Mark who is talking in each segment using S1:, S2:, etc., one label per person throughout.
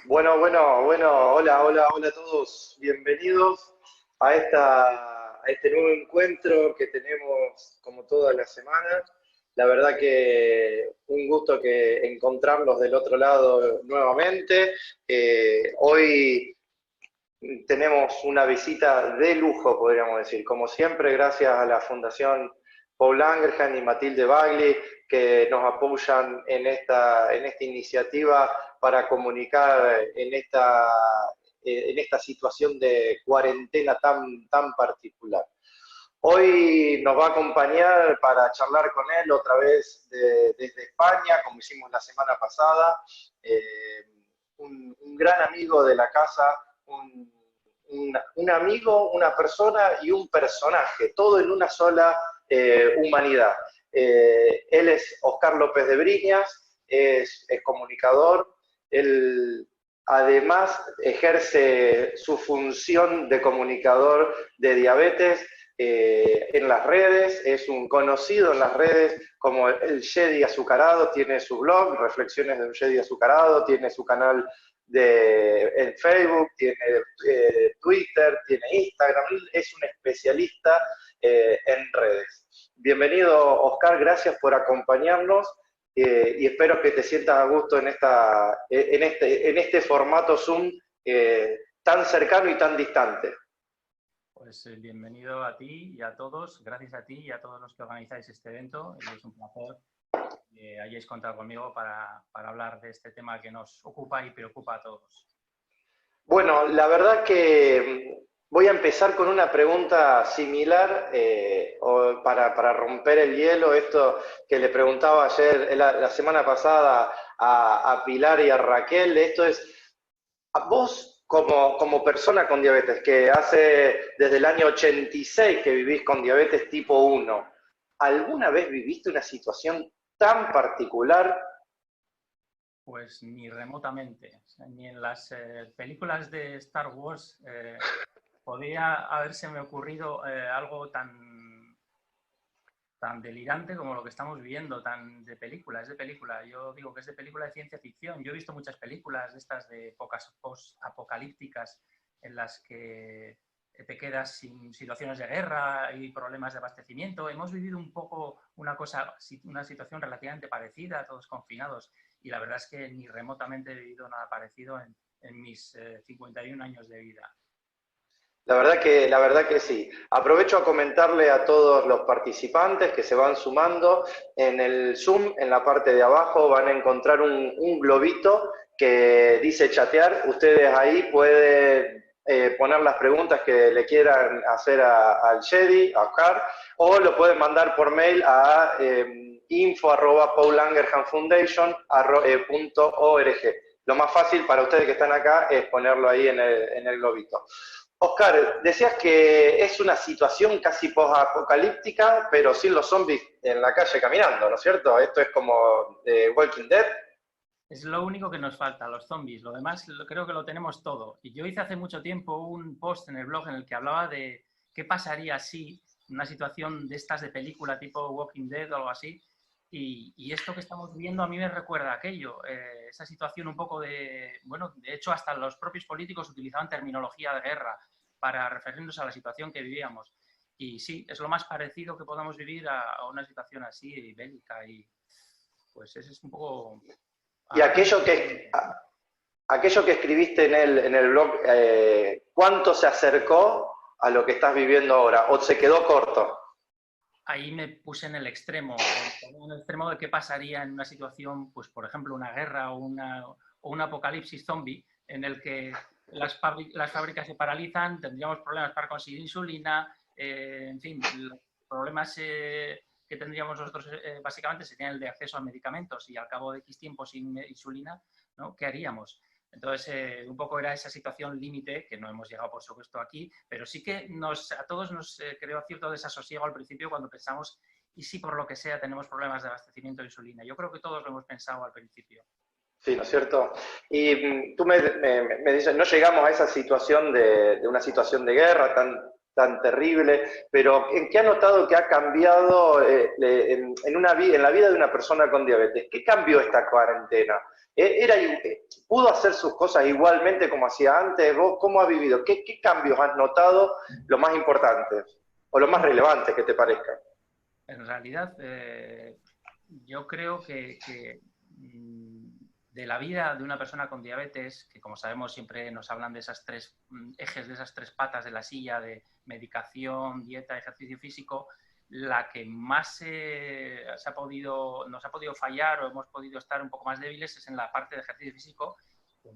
S1: Hola a todos. Bienvenidos a este nuevo encuentro que tenemos como todas las semanas. La verdad que un gusto que encontrarlos del otro lado nuevamente. Hoy tenemos una visita de lujo, podríamos decir. Como siempre, gracias a la Fundación Paul Langerhans y Matilde Bagli, que nos apoyan en esta iniciativa para comunicar en esta situación de cuarentena tan particular. Hoy nos va a acompañar para charlar con él otra vez desde España, como hicimos la semana pasada, un gran amigo de la casa, un amigo, una persona y un personaje, todo en una sola humanidad. Él es Oscar López de Briñas, es comunicador, él además ejerce su función de comunicador de diabetes en las redes, es un conocido en las redes como el Jedi Azucarado, tiene su blog, Reflexiones de un Jedi Azucarado, tiene su canal en Facebook, tiene Twitter, tiene Instagram, es un especialista en redes. Bienvenido, Oscar, gracias por acompañarnos y espero que te sientas a gusto en este formato Zoom tan cercano y tan distante.
S2: Pues bienvenido a ti y a todos, gracias a ti y a todos los que organizáis este evento. Y es un placer que hayáis contado conmigo para hablar de este tema que nos ocupa y preocupa a todos.
S1: Bueno, la verdad que voy a empezar con una pregunta similar para romper el hielo, esto que le preguntaba ayer, la semana pasada a Pilar y a Raquel, esto es, vos como persona con diabetes, que hace desde el año 86 que vivís con diabetes tipo 1, ¿alguna vez viviste una situación tan particular?
S2: Pues ni remotamente, o sea, ni en las películas de Star Wars podía habérseme ocurrido algo tan delirante como lo que estamos viviendo, tan de película, es de película. Yo digo que es de película de ciencia ficción. Yo he visto muchas películas de estas de épocas post-apocalípticas en las que te quedas sin situaciones de guerra y problemas de abastecimiento. Hemos vivido un poco una situación relativamente parecida, todos confinados, y la verdad es que ni remotamente he vivido nada parecido en mis 51 años de vida.
S1: La verdad que sí. Aprovecho a comentarle a todos los participantes que se van sumando. En el Zoom, en la parte de abajo, van a encontrar un globito que dice chatear. Ustedes ahí pueden poner las preguntas que le quieran hacer al Jedi, a Oscar, o lo pueden mandar por mail a info@paulangerhanfoundation.org. Lo más fácil para ustedes que están acá es ponerlo ahí en el globito. Oscar, decías que es una situación casi post-apocalíptica, pero sin los zombies en la calle caminando, ¿no es cierto? Esto es como Walking Dead.
S2: Es lo único que nos falta, los zombies. Lo demás creo que lo tenemos todo. Y yo hice hace mucho tiempo un post en el blog en el que hablaba de qué pasaría si una situación de estas de película tipo Walking Dead o algo así. Y esto que estamos viendo a mí me recuerda a aquello. Esa situación un poco de... Bueno, de hecho hasta los propios políticos utilizaban terminología de guerra para referirnos a la situación que vivíamos. Y sí, es lo más parecido que podamos vivir a una situación así bélica. Y pues ese es un poco...
S1: Y aquello que escribiste en el blog, ¿cuánto se acercó a lo que estás viviendo ahora? ¿O se quedó corto?
S2: Ahí me puse en el extremo de qué pasaría en una situación, pues por ejemplo, una guerra o un apocalipsis zombie, en el que las fábricas se paralizan, tendríamos problemas para conseguir insulina, en fin, los problemas que tendríamos nosotros básicamente serían el de acceso a medicamentos y al cabo de X tiempo sin insulina, ¿no? ¿Qué haríamos? Entonces, un poco era esa situación límite, que no hemos llegado, por supuesto, aquí, pero sí que a todos nos creó cierto desasosiego al principio cuando pensamos, ¿y si por lo que sea tenemos problemas de abastecimiento de insulina? Yo creo que todos lo hemos pensado al principio.
S1: Sí, ¿no es cierto? Y tú me dices, no llegamos a esa situación de una situación de guerra tan terrible, pero ¿en qué ha notado que ha cambiado en la vida de una persona con diabetes? ¿Qué cambió esta cuarentena? ¿Pudo hacer sus cosas igualmente como hacía antes? ¿Vos cómo has vivido? ¿Qué cambios has notado, lo más importantes o lo más relevantes que te parezcan?
S2: En realidad, yo creo que de la vida de una persona con diabetes, que como sabemos siempre nos hablan de esas tres ejes, de esas tres patas de la silla, de medicación, dieta, ejercicio físico, la que más nos ha podido fallar o hemos podido estar un poco más débiles es en la parte de ejercicio físico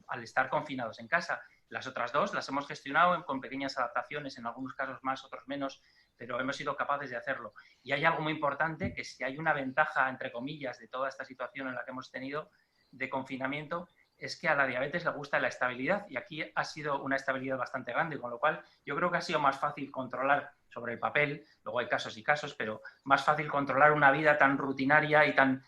S2: al estar confinados en casa. Las otras dos las hemos gestionado con pequeñas adaptaciones, en algunos casos más, otros menos, pero hemos sido capaces de hacerlo. Y hay algo muy importante, que si hay una ventaja, entre comillas, de toda esta situación en la que hemos tenido de confinamiento, es que a la diabetes le gusta la estabilidad y aquí ha sido una estabilidad bastante grande, con lo cual yo creo que ha sido más fácil controlar sobre el papel, luego hay casos y casos, pero más fácil controlar una vida tan rutinaria y tan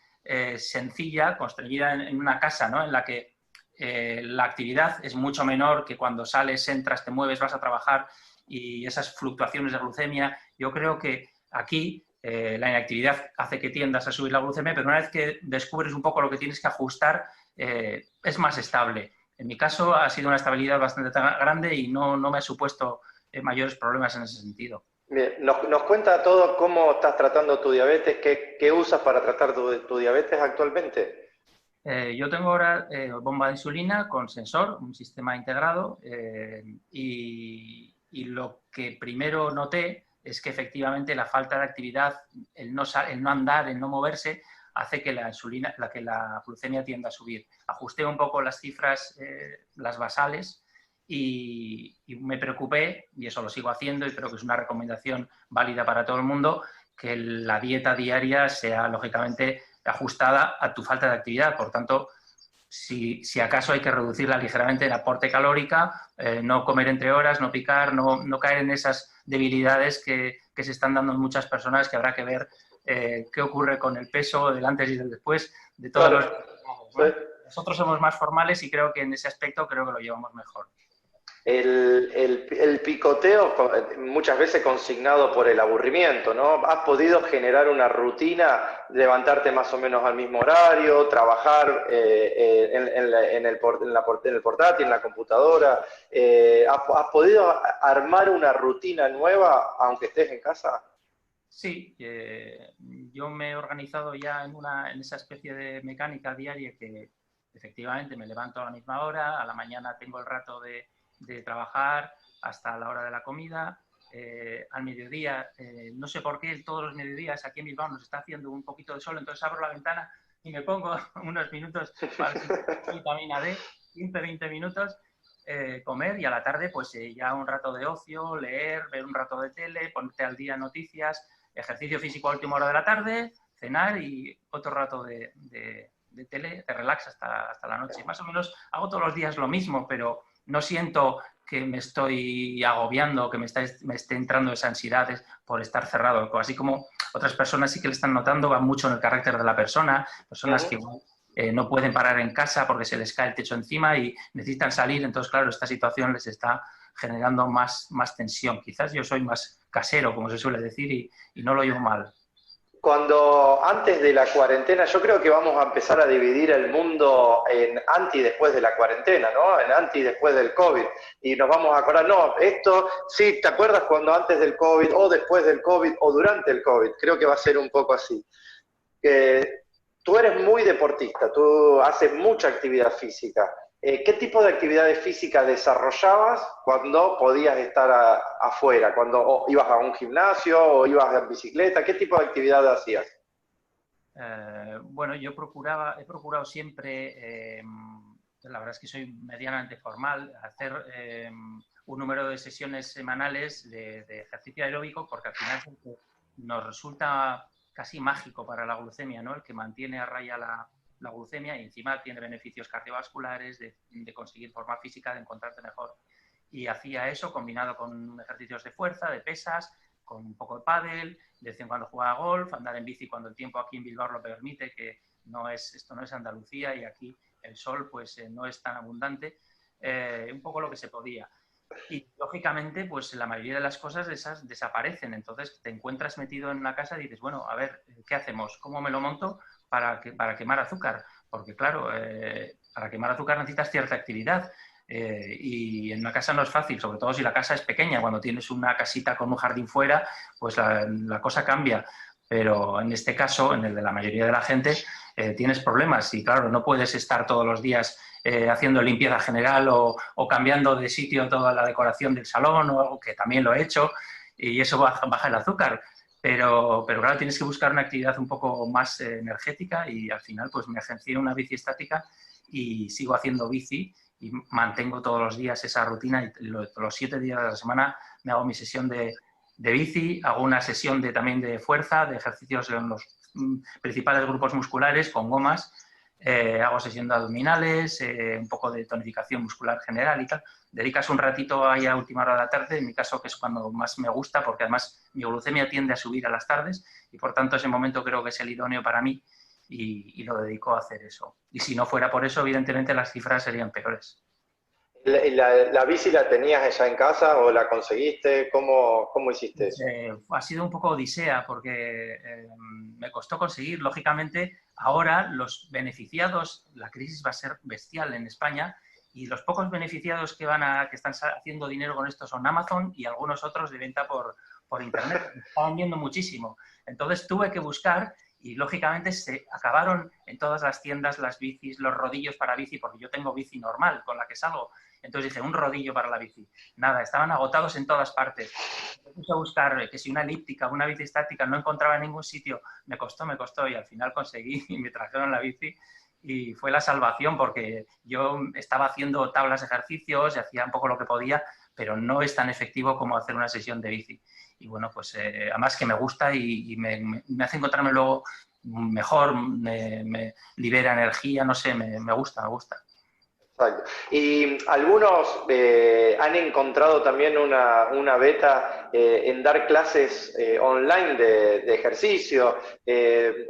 S2: sencilla, construida en una casa, ¿no? En la que la actividad es mucho menor que cuando sales, entras, te mueves, vas a trabajar y esas fluctuaciones de glucemia. Yo creo que aquí la inactividad hace que tiendas a subir la glucemia, pero una vez que descubres un poco lo que tienes que ajustar, es más estable. En mi caso ha sido una estabilidad bastante grande y no me ha supuesto mayores problemas en ese sentido.
S1: Bien, nos cuenta todo cómo estás tratando tu diabetes, qué usas para tratar tu diabetes actualmente.
S2: Yo tengo ahora bomba de insulina con sensor, un sistema integrado, y lo que primero noté es que efectivamente la falta de actividad, el no andar, el no moverse, hace que que la glucemia tienda a subir. Ajusté un poco las cifras, las basales, y me preocupé, y eso lo sigo haciendo, y creo que es una recomendación válida para todo el mundo, que la dieta diaria sea, lógicamente, ajustada a tu falta de actividad. Por tanto, si acaso hay que reducirla ligeramente el aporte calórica, no comer entre horas, no picar, no caer en esas debilidades que se están dando en muchas personas, que habrá que ver qué ocurre con el peso del antes y del después de todos
S1: Claro,
S2: los...
S1: sí.
S2: ¿no? Nosotros somos más formales y creo que en ese aspecto creo que lo llevamos mejor.
S1: El picoteo muchas veces consignado por el aburrimiento, ¿no? ¿Has podido generar una rutina, levantarte más o menos al mismo horario, trabajar en el portátil, en la computadora? ¿Has podido armar una rutina nueva aunque estés en casa?
S2: Sí, yo me he organizado ya en esa especie de mecánica diaria que efectivamente me levanto a la misma hora, a la mañana tengo el rato de trabajar hasta la hora de la comida, al mediodía, no sé por qué todos los mediodías aquí en Bilbao nos está haciendo un poquito de sol, entonces abro la ventana y me pongo unos minutos para vitamina D, 15-20 minutos, comer, y a la tarde pues ya un rato de ocio, leer, ver un rato de tele, ponerte al día noticias, ejercicio físico a última hora de la tarde, cenar y otro rato de tele, te relax hasta la noche. Más o menos hago todos los días lo mismo, pero no siento que me estoy agobiando, que me esté entrando esa ansiedad por estar cerrado. Así como otras personas sí que le están notando, va mucho en el carácter de la persona, personas que no pueden parar en casa porque se les cae el techo encima y necesitan salir. Entonces, claro, esta situación les está generando más tensión. Quizás yo soy más casero, como se suele decir, y no lo llevo mal.
S1: Cuando antes de la cuarentena, yo creo que vamos a empezar a dividir el mundo en anti y después de la cuarentena, ¿no? En anti y después del COVID. Y nos vamos a acordar, no, esto, sí, ¿te acuerdas cuando antes del COVID o después del COVID o durante el COVID? Creo que va a ser un poco así. Tú eres muy deportista, tú haces mucha actividad física. ¿Qué tipo de actividades físicas desarrollabas cuando podías estar afuera? Cuando ibas a un gimnasio o ibas en bicicleta, ¿qué tipo de actividad hacías?
S2: Bueno, he procurado siempre, la verdad es que soy medianamente formal, hacer un número de sesiones semanales de ejercicio aeróbico, porque al final nos resulta casi mágico para la glucemia, ¿no? El que mantiene a raya la glucemia y encima tiene beneficios cardiovasculares, de conseguir forma física, de encontrarte mejor. Y hacía eso combinado con ejercicios de fuerza, de pesas, con un poco de pádel, de vez en cuando jugaba a golf, andar en bici cuando el tiempo aquí en Bilbao lo permite, que esto no es Andalucía y aquí el sol pues no es tan abundante, un poco lo que se podía. Y lógicamente, pues la mayoría de las cosas de esas desaparecen. Entonces te encuentras metido en una casa y dices, bueno, a ver, ¿qué hacemos? ¿Cómo me lo monto para quemar azúcar? Porque claro, para quemar azúcar necesitas cierta actividad. Y en una casa no es fácil, sobre todo si la casa es pequeña. Cuando tienes una casita con un jardín fuera, pues la cosa cambia. Pero en este caso, en el de la mayoría de la gente, tienes problemas y claro, no puedes estar todos los días haciendo limpieza general o cambiando de sitio toda la decoración del salón o algo que también lo he hecho y eso baja el azúcar. Pero claro, tienes que buscar una actividad un poco más energética y al final pues me agencié una bici estática y sigo haciendo bici y mantengo todos los días esa rutina y los 7 días de la semana me hago mi sesión de bici, hago una sesión también de fuerza, de ejercicios en los principales grupos musculares con gomas, hago sesión de abdominales, un poco de tonificación muscular general y tal. Dedicas un ratito ahí a última hora de la tarde, en mi caso que es cuando más me gusta, porque además mi glucemia tiende a subir a las tardes y por tanto ese momento creo que es el idóneo para mí y lo dedico a hacer eso. Y si no fuera por eso, evidentemente las cifras serían peores.
S1: ¿La bici la tenías ya en casa o la conseguiste? ¿Cómo hiciste
S2: Pues,
S1: eso?
S2: ha sido un poco odisea porque me costó conseguir. Lógicamente, ahora los beneficiados, la crisis va a ser bestial en España y los pocos beneficiados que están haciendo dinero con esto son Amazon y algunos otros de venta por Internet. Están yendo muchísimo. Entonces tuve que buscar y lógicamente se acabaron en todas las tiendas las bicis, los rodillos para bici, porque yo tengo bici normal con la que salgo. Entonces dije, un rodillo para la bici. Nada, estaban agotados en todas partes. Me puse a buscar que si una elíptica o una bici estática no encontraba en ningún sitio, me costó y al final conseguí y me trajeron la bici y fue la salvación porque yo estaba haciendo tablas de ejercicios y hacía un poco lo que podía, pero no es tan efectivo como hacer una sesión de bici. Y bueno, pues además que me gusta y me hace encontrarme luego mejor, me libera energía, no sé, me gusta, me gusta.
S1: Exacto. Y algunos han encontrado también una beta en dar clases online de ejercicio,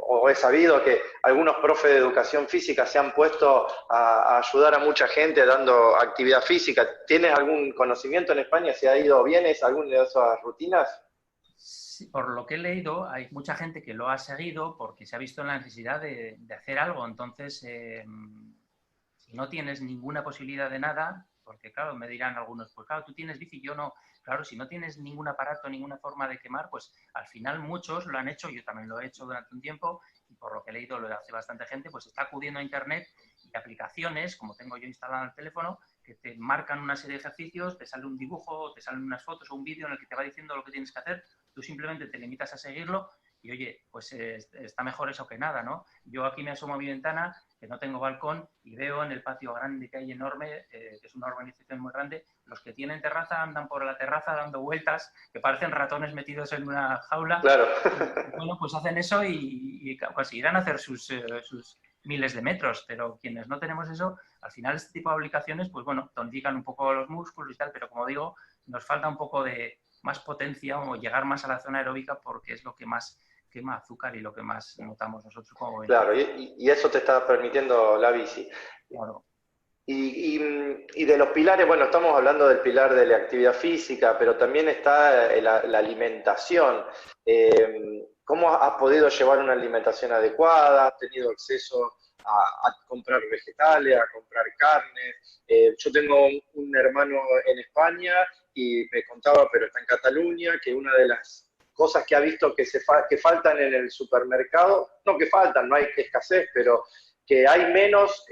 S1: o he sabido que algunos profes de educación física se han puesto a ayudar a mucha gente dando actividad física. ¿Tienes algún conocimiento en España? ¿Se ha ido bien alguna de esas rutinas?
S2: Sí, por lo que he leído, hay mucha gente que lo ha seguido porque se ha visto en la necesidad de hacer algo. Entonces, si no tienes ninguna posibilidad de nada, porque claro, me dirán algunos, pues claro, tú tienes bici, yo no. Claro, si no tienes ningún aparato, ninguna forma de quemar, pues al final muchos lo han hecho, yo también lo he hecho durante un tiempo y por lo que he leído lo hace bastante gente, pues está acudiendo a Internet y aplicaciones, como tengo yo instalado en el teléfono, que te marcan una serie de ejercicios, te sale un dibujo, te salen unas fotos o un vídeo en el que te va diciendo lo que tienes que hacer, tú simplemente te limitas a seguirlo y oye, pues está mejor eso que nada, ¿no? Yo aquí me asomo a mi ventana, que no tengo balcón, y veo en el patio grande que hay enorme, que es una urbanización muy grande, los que tienen terraza andan por la terraza dando vueltas, que parecen ratones metidos en una jaula,
S1: Claro.
S2: y bueno, pues hacen eso y conseguirán hacer sus miles de metros, pero quienes no tenemos eso, al final este tipo de aplicaciones, pues bueno, tonifican un poco los músculos y tal, pero como digo, nos falta un poco de más potencia o llegar más a la zona aeróbica porque es lo que más quema azúcar y lo que más notamos nosotros como
S1: Claro,
S2: beneficio.
S1: y eso te está permitiendo la bici.
S2: Claro.
S1: Y de los pilares, bueno, estamos hablando del pilar de la actividad física, pero también está la alimentación. ¿Cómo has podido llevar una alimentación adecuada? ¿Has tenido acceso a comprar vegetales, a comprar carne? Yo tengo un hermano en España y me contaba, pero está en Cataluña, que una de las cosas que ha visto que faltan en el supermercado, no que faltan, no hay escasez, pero que hay menos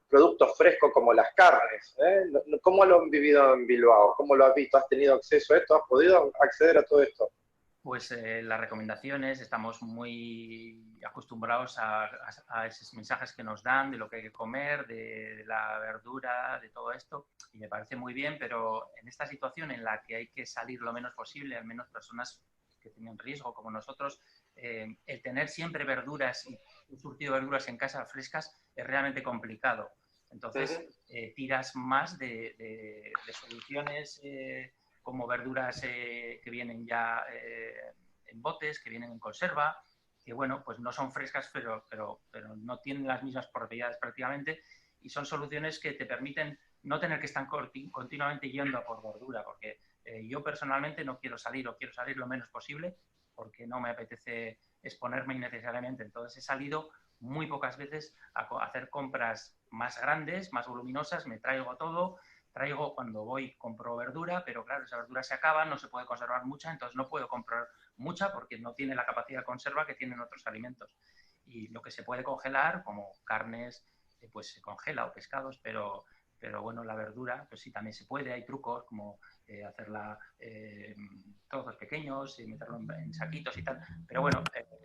S1: productos frescos como las carnes. ¿Eh? ¿Cómo lo han vivido en Bilbao? ¿Cómo lo has visto? ¿Has tenido acceso a esto? ¿Has podido acceder a todo esto?
S2: Pues las recomendaciones, estamos muy acostumbrados a esos mensajes que nos dan de lo que hay que comer, de la verdura, de todo esto, y me parece muy bien, pero en esta situación en la que hay que salir lo menos posible, al menos personas que tienen riesgo como nosotros, el tener siempre verduras y un surtido de verduras en casa frescas es realmente complicado.
S1: Uh -huh.
S2: Entonces, tiras más de soluciones como verduras que vienen ya en botes, que vienen en conserva, que bueno, pues no son frescas, pero no tienen las mismas propiedades prácticamente y son soluciones que te permiten no tener que estar continuamente yendo a por verdura, porque yo personalmente no quiero salir o quiero salir lo menos posible porque no me apetece exponerme innecesariamente. Entonces he salido muy pocas veces a hacer compras más grandes, más voluminosas, me traigo todo, traigo cuando voy, compro verdura, pero claro, esa verdura se acaba, no se puede conservar mucha, entonces no puedo comprar mucha porque no tiene la capacidad de conserva que tienen otros alimentos. Y lo que se puede congelar, como carnes, pues se congela o pescados, pero bueno, la verdura, pues sí, también se puede, hay trucos como hacerla trozos pequeños y meterlo en saquitos y tal, pero bueno,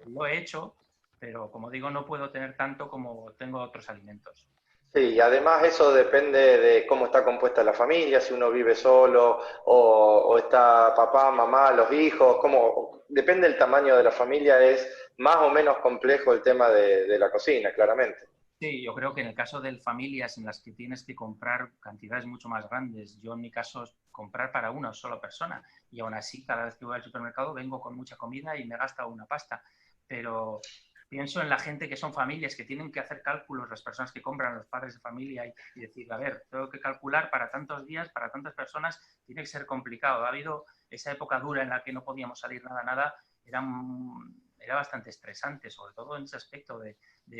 S2: lo he hecho, pero como digo, no puedo tener tanto como tengo otros alimentos.
S1: Sí, y además eso depende de cómo está compuesta la familia, si uno vive solo o está papá, mamá, los hijos, cómo, depende del tamaño de la familia, es más o menos complejo el tema de la cocina, claramente.
S2: Sí, yo creo que en el caso de familias en las que tienes que comprar cantidades mucho más grandes, yo en mi caso es comprar para una sola persona y aún así cada vez que voy al supermercado vengo con mucha comida y me gasta una pasta. Pero pienso en la gente que son familias que tienen que hacer cálculos, las personas que compran, los padres de familia y decir, a ver, tengo que calcular para tantos días, para tantas personas, tiene que ser complicado. Ha habido esa época dura en la que no podíamos salir nada, era bastante estresante, sobre todo en ese aspecto de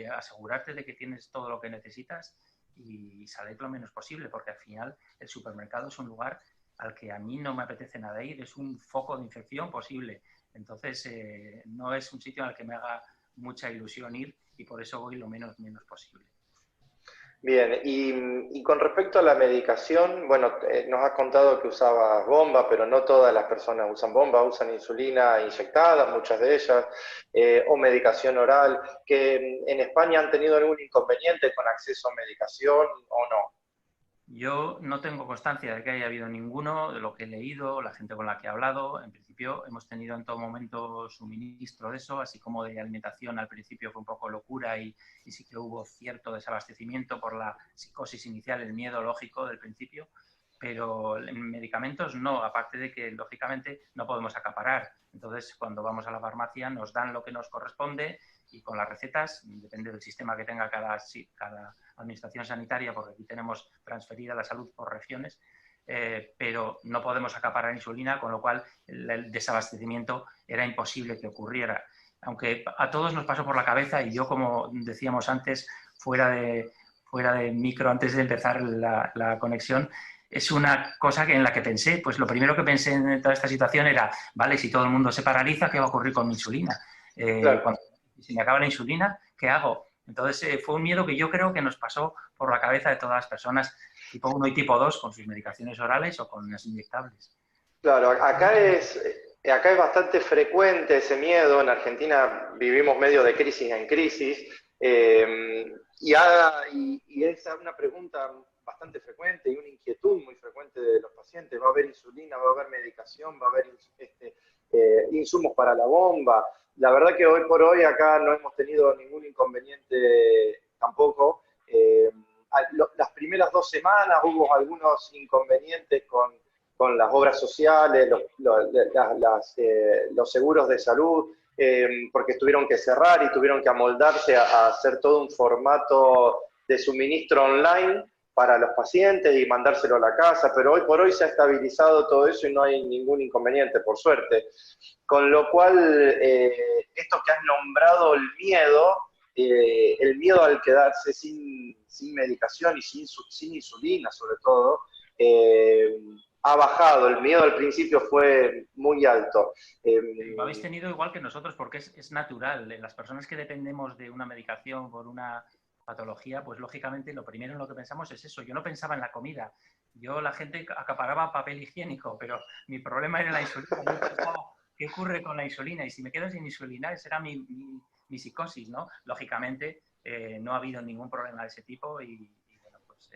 S2: asegurarte de que tienes todo lo que necesitas y salir lo menos posible, porque al final el supermercado es un lugar al que a mí no me apetece nada ir, es un foco de infección posible. Entonces, no es un sitio al que me haga mucha ilusión ir y por eso voy lo menos posible.
S1: Bien, y con respecto a la medicación, bueno, nos has contado que usabas bomba, pero no todas las personas usan bomba, usan insulina inyectada, muchas de ellas, o medicación oral, que en España han tenido algún inconveniente con acceso a medicación o no.
S2: Yo no tengo constancia de que haya habido ninguno, de lo que he leído, la gente con la que he hablado. En principio hemos tenido en todo momento suministro de eso, así como de alimentación al principio fue un poco locura y sí que hubo cierto desabastecimiento por la psicosis inicial, el miedo lógico del principio, pero en medicamentos no, aparte de que lógicamente no podemos acaparar. Entonces, cuando vamos a la farmacia nos dan lo que nos corresponde y con las recetas, depende del sistema que tenga cada administración sanitaria, porque aquí tenemos transferida la salud por regiones, pero no podemos acaparar insulina, con lo cual el desabastecimiento era imposible que ocurriera. Aunque a todos nos pasó por la cabeza, y yo, como decíamos antes, fuera de micro, antes de empezar la conexión, es una cosa en la que pensé, pues lo primero que pensé en toda esta situación era, vale, si todo el mundo se paraliza, ¿qué va a ocurrir con mi insulina?
S1: Claro.
S2: Cuando si me acaba la insulina, ¿qué hago? Entonces fue un miedo que yo creo que nos pasó por la cabeza de todas las personas, tipo 1 y tipo 2, con sus medicaciones orales o con las inyectables.
S1: Claro, acá es bastante frecuente ese miedo. En Argentina vivimos medio de crisis en crisis. Y es una pregunta bastante frecuente y una inquietud muy frecuente de los pacientes. ¿Va a haber insulina? ¿Va a haber medicación? ¿Va a haber insumos para la bomba? La verdad que hoy por hoy acá no hemos tenido ningún inconveniente tampoco. Las primeras 2 semanas hubo algunos inconvenientes con las obras sociales, los seguros de salud, porque tuvieron que cerrar y tuvieron que amoldarse a hacer todo un formato de suministro online para los pacientes y mandárselo a la casa, pero hoy por hoy se ha estabilizado todo eso y no hay ningún inconveniente, por suerte. Con lo cual, esto que has nombrado, el miedo al quedarse sin medicación y sin insulina, sobre todo, eh, ha bajado. El miedo al principio fue muy alto.
S2: Lo habéis tenido igual que nosotros porque es natural. Las personas que dependemos de una medicación por una patología, pues lógicamente lo primero en lo que pensamos es eso. Yo no pensaba en la comida. La gente acaparaba papel higiénico, pero mi problema era la insulina. Yo pensaba, ¿qué ocurre con la insulina? Y si me quedo sin insulina, esa era mi psicosis, ¿no? Lógicamente, no ha habido ningún problema de ese tipo y bueno, pues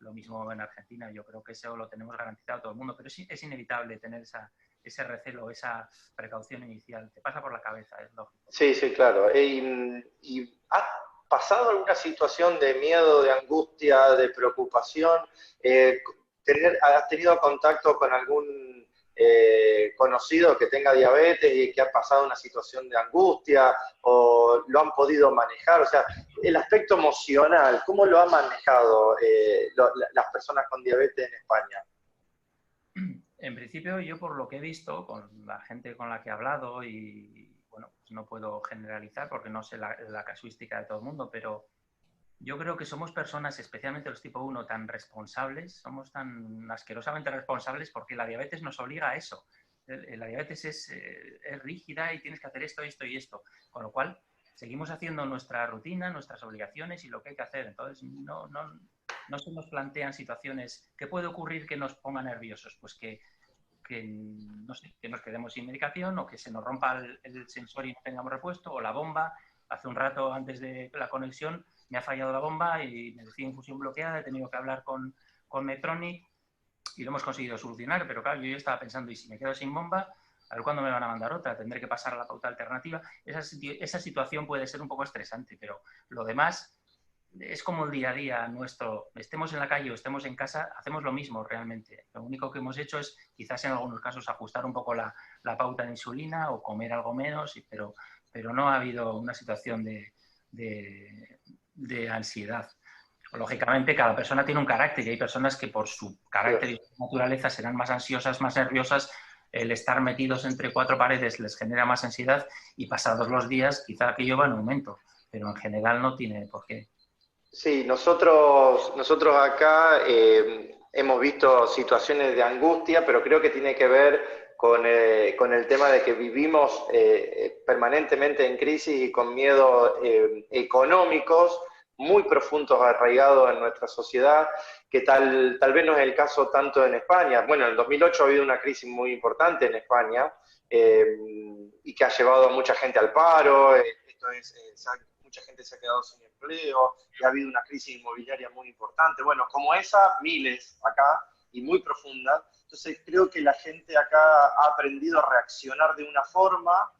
S2: lo mismo en Argentina. Yo creo que eso lo tenemos garantizado todo el mundo, pero sí es inevitable tener ese recelo, esa precaución inicial. Te pasa por la cabeza, es lógico.
S1: Sí, sí, claro. ¿Y has pasado alguna situación de miedo, de angustia, de preocupación? ¿Has tenido contacto con algún conocido que tenga diabetes y que ha pasado una situación de angustia o lo han podido manejar? O sea, el aspecto emocional, ¿cómo lo han manejado las personas con diabetes en España?
S2: En principio, yo por lo que he visto con la gente con la que he hablado y bueno, pues no puedo generalizar porque no sé la casuística de todo el mundo, pero yo creo que somos personas, especialmente los tipo 1, tan responsables, somos tan asquerosamente responsables porque la diabetes nos obliga a eso. La diabetes es rígida y tienes que hacer esto, esto y esto. Con lo cual, seguimos haciendo nuestra rutina, nuestras obligaciones y lo que hay que hacer. Entonces, no se nos plantean situaciones. ¿Qué puede ocurrir que nos ponga nerviosos? Pues no sé, que nos quedemos sin medicación o que se nos rompa el sensor y no tengamos repuesto, o la bomba. Hace un rato antes de la conexión me ha fallado la bomba y me decía infusión bloqueada, he tenido que hablar con Medtronic y lo hemos conseguido solucionar, pero claro, yo ya estaba pensando, ¿y si me quedo sin bomba? A ver cuándo me van a mandar otra, tendré que pasar a la pauta alternativa. Esa situación puede ser un poco estresante, pero lo demás es como el día a día nuestro, estemos en la calle o estemos en casa, hacemos lo mismo realmente. Lo único que hemos hecho es quizás en algunos casos ajustar un poco la pauta de insulina o comer algo menos, pero no ha habido una situación de ansiedad. Lógicamente, cada persona tiene un carácter y hay personas que por su carácter y su naturaleza serán más ansiosas, más nerviosas. El estar metidos entre cuatro paredes les genera más ansiedad y pasados los días quizá aquello va en aumento, pero en general no tiene por qué.
S1: Sí, nosotros acá hemos visto situaciones de angustia, pero creo que tiene que ver con el tema de que vivimos permanentemente en crisis y con miedos económicos muy profundos, arraigados en nuestra sociedad, que tal vez no es el caso tanto en España. Bueno, en el 2008 ha habido una crisis muy importante en España eh, y que ha llevado a mucha gente al paro. Mucha gente se ha quedado sin empleo, y ha habido una crisis inmobiliaria muy importante. Bueno, como esa, miles acá y muy profunda. Entonces creo que la gente acá ha aprendido a reaccionar de una forma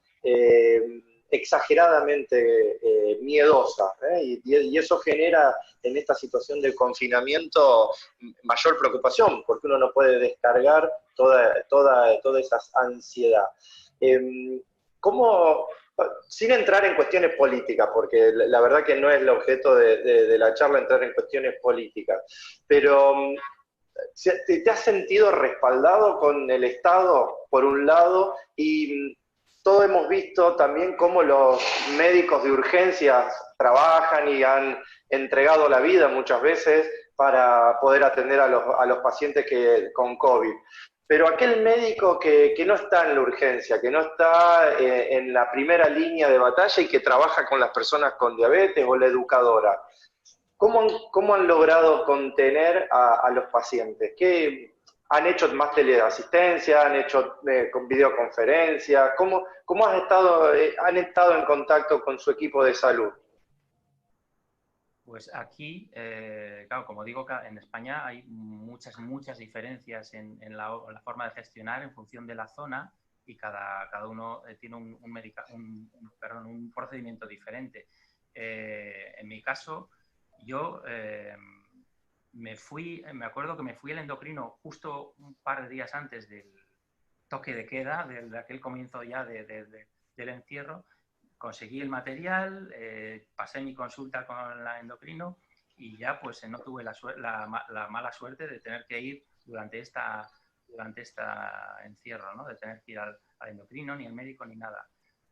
S1: exageradamente miedosa, y eso genera en esta situación de confinamiento mayor preocupación, porque uno no puede descargar toda esa ansiedad. ¿Cómo, sin entrar en cuestiones políticas, porque la verdad que no es el objeto de la charla entrar en cuestiones políticas, pero ¿te has sentido respaldado con el Estado, por un lado? Y todos hemos visto también cómo los médicos de urgencias trabajan y han entregado la vida muchas veces para poder atender a los pacientes con COVID. Pero aquel médico que no está en la urgencia, que no está en la primera línea de batalla y que trabaja con las personas con diabetes, o la educadora, ¿cómo han logrado contener a los pacientes? ¿Qué han hecho? ¿Más teleasistencia? ¿Han hecho con videoconferencia? ¿Cómo han estado en contacto con su equipo de salud?
S2: Pues aquí, claro, como digo, en España hay muchas diferencias en la forma de gestionar en función de la zona y cada uno tiene un procedimiento diferente. En mi caso, yo me acuerdo que me fui al endocrino justo un par de días antes del toque de queda, de aquel comienzo ya del encierro. Conseguí el material, pasé mi consulta con la endocrino y ya pues no tuve la mala suerte de tener que ir durante esta encierro, ¿no? De tener que ir al endocrino, ni al médico, ni nada.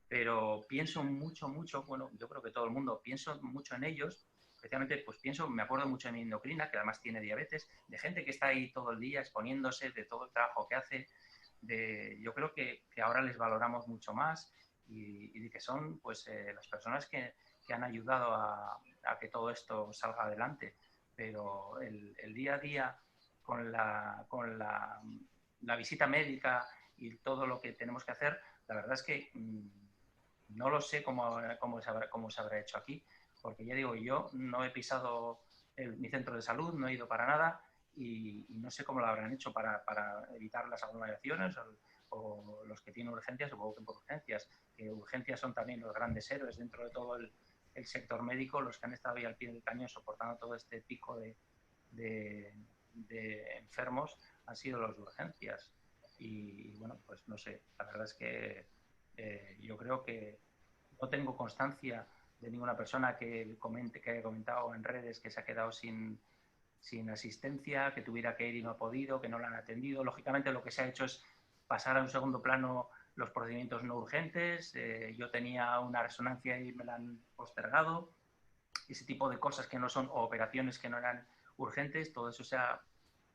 S2: Pero pienso mucho, bueno, yo creo que todo el mundo pienso mucho en ellos, especialmente pues me acuerdo mucho de mi endocrina, que además tiene diabetes, de gente que está ahí todo el día exponiéndose, de todo el trabajo que hace, yo creo que ahora les valoramos mucho más y que son pues las personas que han ayudado a que todo esto salga adelante. Pero el día a día con la visita médica y todo lo que tenemos que hacer, la verdad es que no lo sé cómo se habrá hecho aquí, porque ya digo, yo no he pisado mi centro de salud, no he ido para nada y no sé cómo lo habrán hecho para evitar las aglomeraciones o los que tienen urgencias, supongo que por urgencias, que urgencias son también los grandes héroes dentro de todo el sector médico, los que han estado ahí al pie del cañón soportando todo este pico de enfermos han sido los de urgencias. Y bueno, pues no sé, la verdad es que yo creo que no tengo constancia de ninguna persona que haya comentado en redes que se ha quedado sin asistencia, que tuviera que ir y no ha podido, que no la han atendido. Lógicamente lo que se ha hecho es pasar a un segundo plano los procedimientos no urgentes. Yo tenía una resonancia y me la han postergado. Ese tipo de cosas que no son, o operaciones que no eran urgentes, todo eso se ha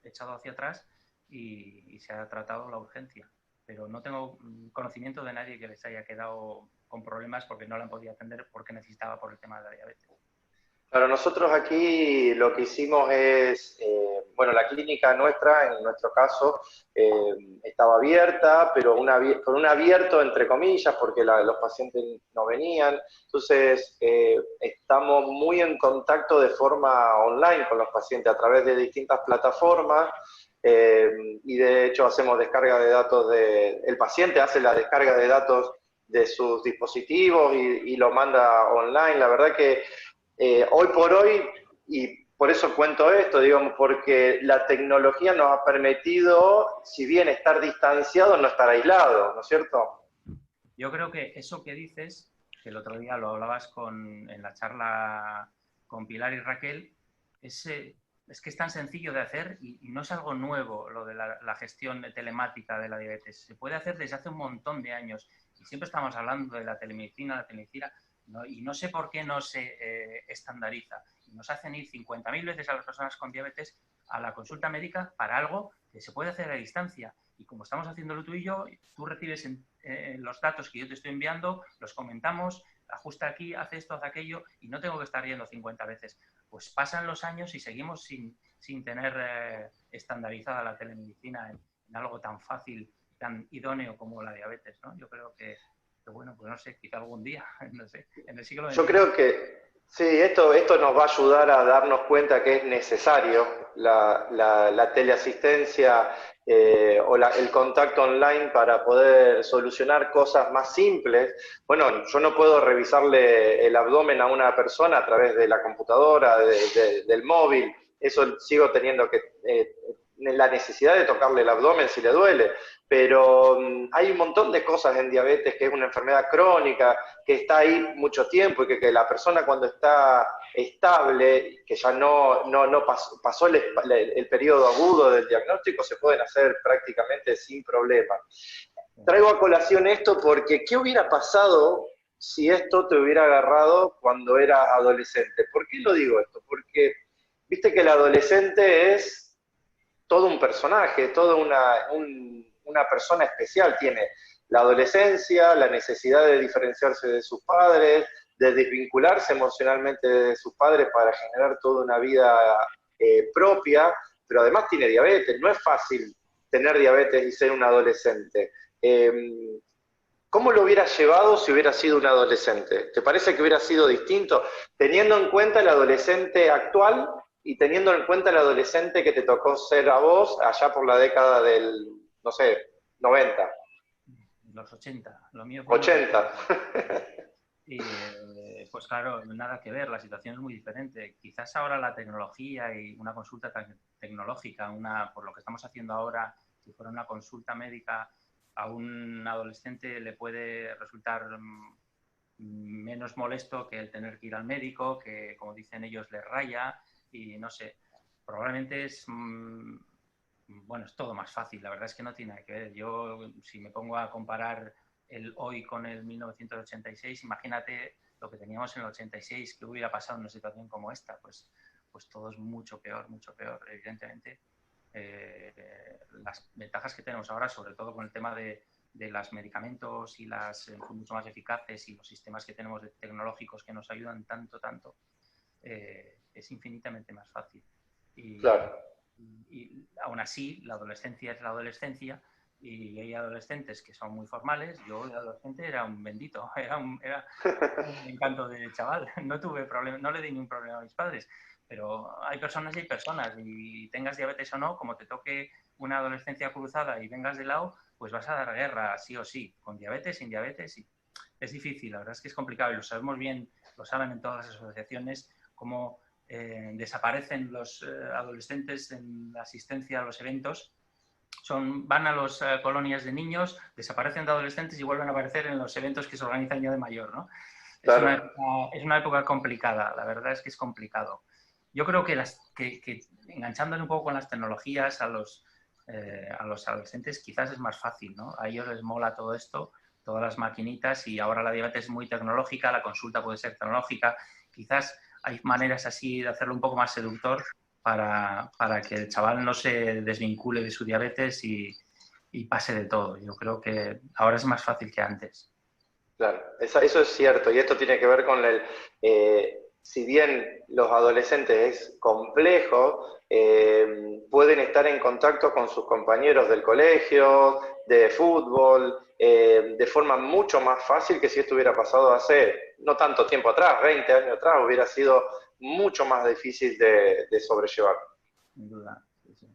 S2: echado hacia atrás y se ha tratado la urgencia. Pero no tengo conocimiento de nadie que les haya quedado con problemas porque no la han podido atender porque necesitaba por el tema de la diabetes.
S1: Claro, nosotros aquí lo que hicimos es, bueno, la clínica nuestra, en nuestro caso, estaba abierta, pero con un abierto entre comillas, porque los pacientes no venían. Entonces, estamos muy en contacto de forma online con los pacientes a través de distintas plataformas. Y de hecho hacemos descarga de datos el paciente hace la descarga de datos de sus dispositivos y lo manda online. La verdad que hoy por hoy, y por eso cuento esto, digamos, porque la tecnología nos ha permitido, si bien estar distanciados, no estar aislados, ¿no es cierto?
S2: Yo creo que eso que dices, que el otro día lo hablabas en la charla con Pilar y Raquel, es que es tan sencillo de hacer y no es algo nuevo lo de la gestión telemática de la diabetes. Se puede hacer desde hace un montón de años y siempre estamos hablando de la telemedicina, ¿no? Y no sé por qué no se estandariza. Y nos hacen ir 50.000 veces a las personas con diabetes a la consulta médica para algo que se puede hacer a distancia. Y como estamos haciéndolo tú y yo, tú recibes los datos que yo te estoy enviando, los comentamos, ajusta aquí, hace esto, hace aquello, y no tengo que estar yendo 50 veces. Pues pasan los años y seguimos sin tener estandarizada la telemedicina en algo tan fácil, tan idóneo como la diabetes, ¿no? Yo creo que bueno, pues no sé, quizá algún día, no sé, en el siglo
S1: Yo
S2: XXI.
S1: creo que sí, esto nos va a ayudar a darnos cuenta que es necesario la teleasistencia o el contacto online para poder solucionar cosas más simples. Bueno, yo no puedo revisarle el abdomen a una persona a través de la computadora, del móvil. Eso sigo teniendo la necesidad de tocarle el abdomen si le duele. Pero hay un montón de cosas en diabetes que es una enfermedad crónica, que está ahí mucho tiempo y que la persona cuando está estable, que ya no pasó el periodo agudo del diagnóstico, se pueden hacer prácticamente sin problema. Traigo a colación esto porque ¿qué hubiera pasado si esto te hubiera agarrado cuando eras adolescente? ¿Por qué lo digo esto? Porque viste que el adolescente es todo un personaje, toda una persona especial. Tiene la adolescencia, la necesidad de diferenciarse de sus padres, de desvincularse emocionalmente de sus padres para generar toda una vida propia, pero además tiene diabetes. No es fácil tener diabetes y ser un adolescente. ¿Cómo lo hubieras llevado si hubiera sido un adolescente? ¿Te parece que hubiera sido distinto? Teniendo en cuenta el adolescente actual y teniendo en cuenta el adolescente que te tocó ser a vos allá por la década del, no sé, 90,
S2: Los 80, lo mío fue en los
S1: 80.
S2: 80. Y pues claro, nada que ver, la situación es muy diferente. Quizás ahora la tecnología y una consulta tecnológica, por lo que estamos haciendo ahora, si fuera una consulta médica a un adolescente le puede resultar menos molesto que el tener que ir al médico, que como dicen ellos les raya y no sé, probablemente bueno, es todo más fácil, la verdad es que no tiene nada que ver. Yo, si me pongo a comparar el hoy con el 1986, imagínate lo que teníamos en el 86, que hubiera pasado en una situación como esta, pues todo es mucho peor, evidentemente. Las ventajas que tenemos ahora, sobre todo con el tema de los medicamentos y son mucho más eficaces y los sistemas que tenemos tecnológicos que nos ayudan tanto, es infinitamente más fácil. Y,
S1: Claro.
S2: y aún así, la adolescencia es la adolescencia y hay adolescentes que son muy formales. Yo de adolescente era un bendito, era un encanto de chaval. No tuve problema, no le di ningún problema a mis padres. Pero hay personas y hay personas, y tengas diabetes o no, como te toque una adolescencia cruzada y vengas de lado, pues vas a dar guerra sí o sí, con diabetes, sin diabetes. Es difícil, la verdad es que es complicado y lo sabemos bien, lo saben en todas las asociaciones, cómo desaparecen los adolescentes en la asistencia a los eventos, van a las colonias de niños, desaparecen de adolescentes y vuelven a aparecer en los eventos que se organizan ya de mayor, ¿no?
S1: Claro.
S2: Es una época complicada, la verdad es que es complicado. Yo creo que, enganchándole un poco con las tecnologías a los adolescentes quizás es más fácil, ¿no? A ellos les mola todo esto, todas las maquinitas, y ahora la diabetes es muy tecnológica, la consulta puede ser tecnológica. Quizás hay maneras así de hacerlo un poco más seductor para que el chaval no se desvincule de su diabetes y pase de todo. Yo creo que ahora es más fácil que antes.
S1: Claro, eso es cierto, y esto tiene que ver con si bien los adolescentes es complejo, pueden estar en contacto con sus compañeros del colegio, de fútbol, de forma mucho más fácil que si esto hubiera pasado hace no tanto tiempo atrás, 20 años atrás, hubiera sido mucho más difícil de sobrellevar.
S2: Sin duda. Sí, sí.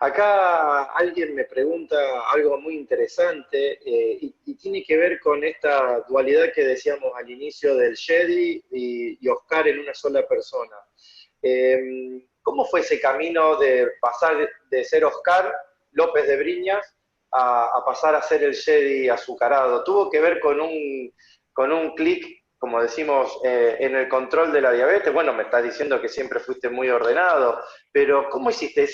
S1: Acá alguien me pregunta algo muy interesante y tiene que ver con esta dualidad que decíamos al inicio del Jedi y Oscar en una sola persona. ¿Cómo fue ese camino de pasar de ser Oscar López de Briñas a pasar a ser el Jedi azucarado? ¿Tuvo que ver con un clic, como decimos, en el control de la diabetes? Bueno, me estás diciendo que siempre fuiste muy ordenado, pero ¿cómo hiciste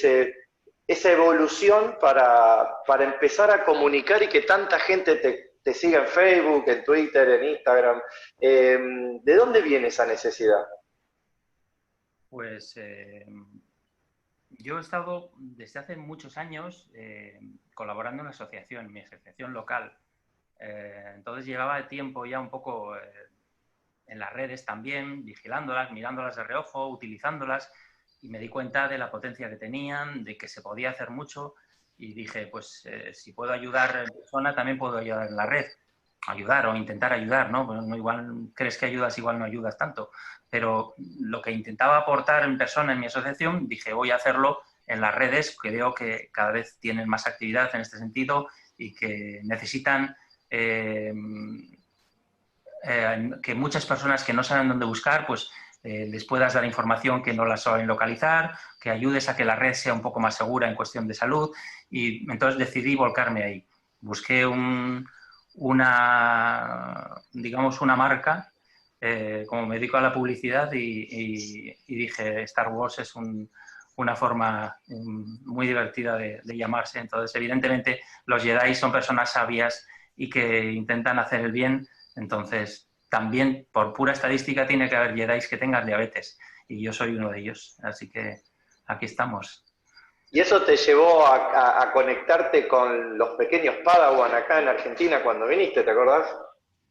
S1: esa evolución para empezar a comunicar y que tanta gente te siga en Facebook, en Twitter, en Instagram? ¿De dónde viene esa necesidad?
S2: Pues yo he estado desde hace muchos años colaborando en una asociación, mi asociación local. Entonces llevaba el tiempo ya un poco en las redes también, vigilándolas, mirándolas de reojo, utilizándolas, y me di cuenta de la potencia que tenían, de que se podía hacer mucho, y dije, pues si puedo ayudar en persona, también puedo ayudar en la red. Ayudar o intentar ayudar, ¿no? Bueno, no igual crees que ayudas, igual no ayudas tanto, pero lo que intentaba aportar en persona en mi asociación, dije, voy a hacerlo en las redes, que veo que cada vez tienen más actividad en este sentido y que necesitan que muchas personas que no saben dónde buscar, pues les puedas dar información que no la saben localizar, que ayudes a que la red sea un poco más segura en cuestión de salud, y entonces decidí volcarme ahí. Busqué digamos, una marca, como me dedico a la publicidad, y dije, Star Wars es una forma muy divertida de llamarse. Entonces, evidentemente, los Jedi son personas sabias y que intentan hacer el bien. Entonces, también por pura estadística tiene que haber Jedi que tengan diabetes, y yo soy uno de ellos. Así que aquí estamos.
S1: ¿Y eso te llevó a conectarte con los pequeños Padawan acá en Argentina cuando viniste, te acordás?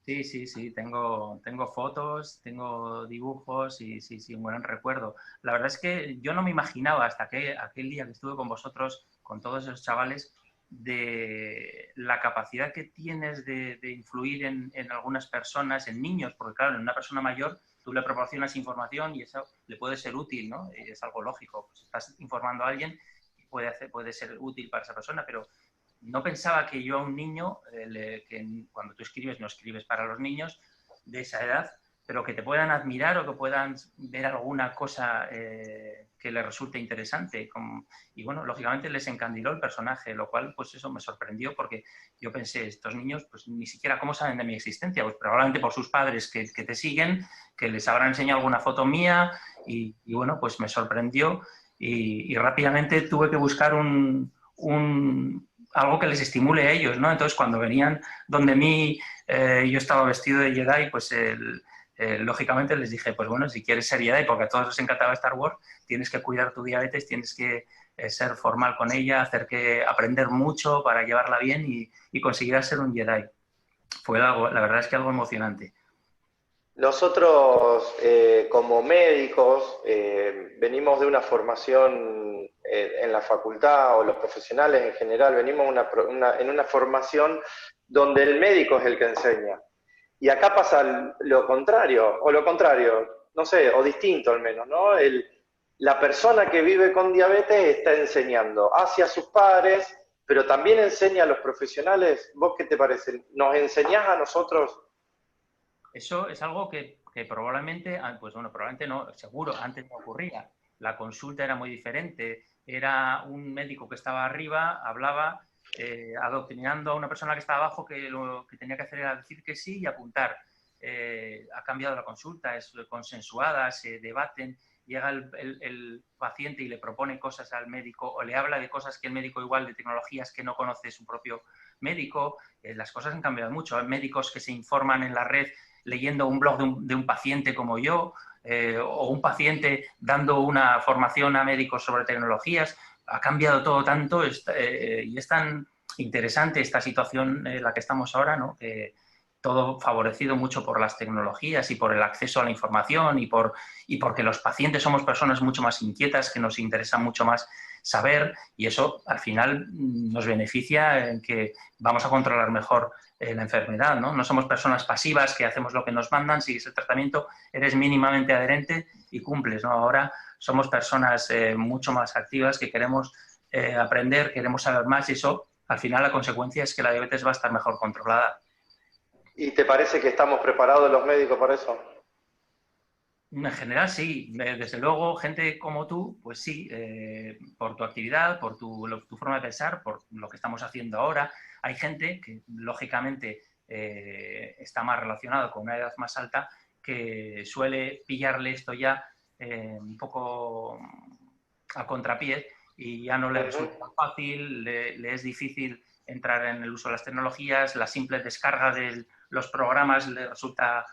S2: Sí, sí, sí, tengo fotos, tengo dibujos y sí, sí, un gran recuerdo. La verdad es que yo no me imaginaba hasta que aquel día que estuve con vosotros, con todos esos chavales, de la capacidad que tienes de influir en algunas personas, en niños, porque claro, en una persona mayor tú le proporcionas información y eso le puede ser útil, ¿no? Y es algo lógico, pues estás informando a alguien y puede ser útil para esa persona, pero no pensaba que yo a un niño, que cuando tú escribes no escribes para los niños de esa edad, pero que te puedan admirar o que puedan ver alguna cosa que les resulte interesante. Y bueno, lógicamente les encandiló el personaje, lo cual pues eso me sorprendió, porque yo pensé, estos niños pues ni siquiera cómo saben de mi existencia, pues probablemente por sus padres que te siguen, que les habrán enseñado alguna foto mía, y bueno, pues me sorprendió, y rápidamente tuve que buscar algo que les estimule a ellos, ¿no? Entonces, cuando venían donde mí, yo estaba vestido de Jedi, pues lógicamente les dije, pues bueno, si quieres ser Jedi, porque a todos les encantaba Star Wars, tienes que cuidar tu diabetes, tienes que ser formal con ella, aprender mucho para llevarla bien y conseguir ser un Jedi. Fue algo, la verdad es que algo emocionante.
S1: Nosotros, como médicos, venimos de una formación en la facultad, o los profesionales en general, venimos en una formación donde el médico es el que enseña. Y acá pasa lo contrario, no sé, o distinto al menos, ¿no? La persona que vive con diabetes está enseñando hacia sus padres, pero también enseña a los profesionales. ¿Vos qué te parece? ¿Nos enseñás a nosotros?
S2: Eso es algo que probablemente, pues bueno, probablemente no, seguro, antes no ocurría. la consulta era muy diferente. Era un médico que estaba arriba, hablaba, adoctrinando a una persona que estaba abajo, que lo que tenía que hacer era decir que sí y apuntar. Ha cambiado la consulta, es consensuada, se debaten, llega el paciente y le propone cosas al médico o le habla de cosas que el médico, igual de tecnologías que no conoce su propio médico. Las cosas han cambiado mucho. Hay médicos que se informan en la red leyendo un blog de un paciente como yo, o un paciente dando una formación a médicos sobre tecnologías. Ha cambiado todo tanto y es tan interesante esta situación en la que estamos ahora, ¿no? Todo favorecido mucho por las tecnologías y por el acceso a la información y porque los pacientes somos personas mucho más inquietas, que nos interesa mucho más saber, y eso al final nos beneficia en que vamos a controlar mejor la enfermedad, ¿no? No somos personas pasivas que hacemos lo que nos mandan, sigues el tratamiento, eres mínimamente adherente y cumples, ¿no? Ahora somos personas mucho más activas que queremos aprender, queremos saber más, y eso al final la consecuencia es que la diabetes va a estar mejor controlada.
S1: ¿Y te parece que estamos preparados los médicos para eso?
S2: En general sí, desde luego gente como tú, pues sí, por tu actividad, por tu forma de pensar, por lo que estamos haciendo ahora. Hay gente que lógicamente está más relacionado con una edad más alta, que suele pillarle esto ya un poco a contrapié y ya no le resulta tan fácil, le es difícil entrar en el uso de las tecnologías, la simple descarga de los programas le resulta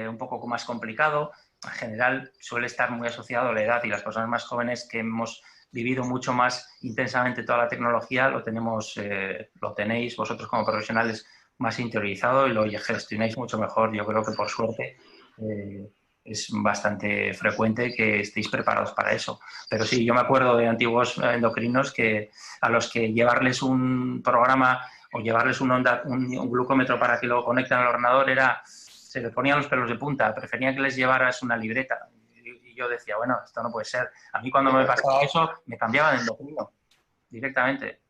S2: un poco más complicado. En general suele estar muy asociado a la edad, y las personas más jóvenes que hemos vivido mucho más intensamente toda la tecnología lo tenéis vosotros como profesionales más interiorizado y lo gestionáis mucho mejor. Yo creo que por suerte es bastante frecuente que estéis preparados para eso. Pero sí, yo me acuerdo de antiguos endocrinos a los que llevarles un programa o llevarles un glucómetro para que lo conecten al ordenador se les ponían los pelos de punta, preferían que les llevaras una libreta. Y yo decía, bueno, esto no puede ser. A mí cuando me pasaba eso, me cambiaban de endocrino directamente.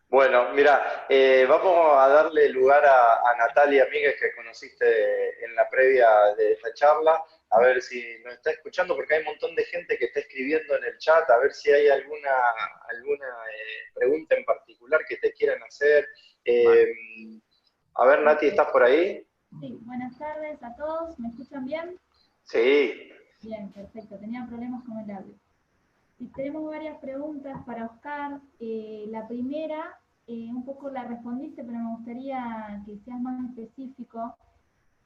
S1: Bueno, mira, vamos a darle lugar a Natalia Míguez, que conociste en la previa de esta charla, a ver si nos está escuchando, porque hay un montón de gente que está escribiendo en el chat, a ver si hay alguna pregunta en particular que te quieran hacer.
S2: Vale.
S1: A ver, Nati, ¿estás por ahí?
S3: Sí, buenas tardes a todos, ¿me escuchan bien?
S1: Sí.
S3: Bien, perfecto, tenía problemas con el audio. Y tenemos varias preguntas para Oscar. La primera, un poco la respondiste, pero me gustaría que seas más específico.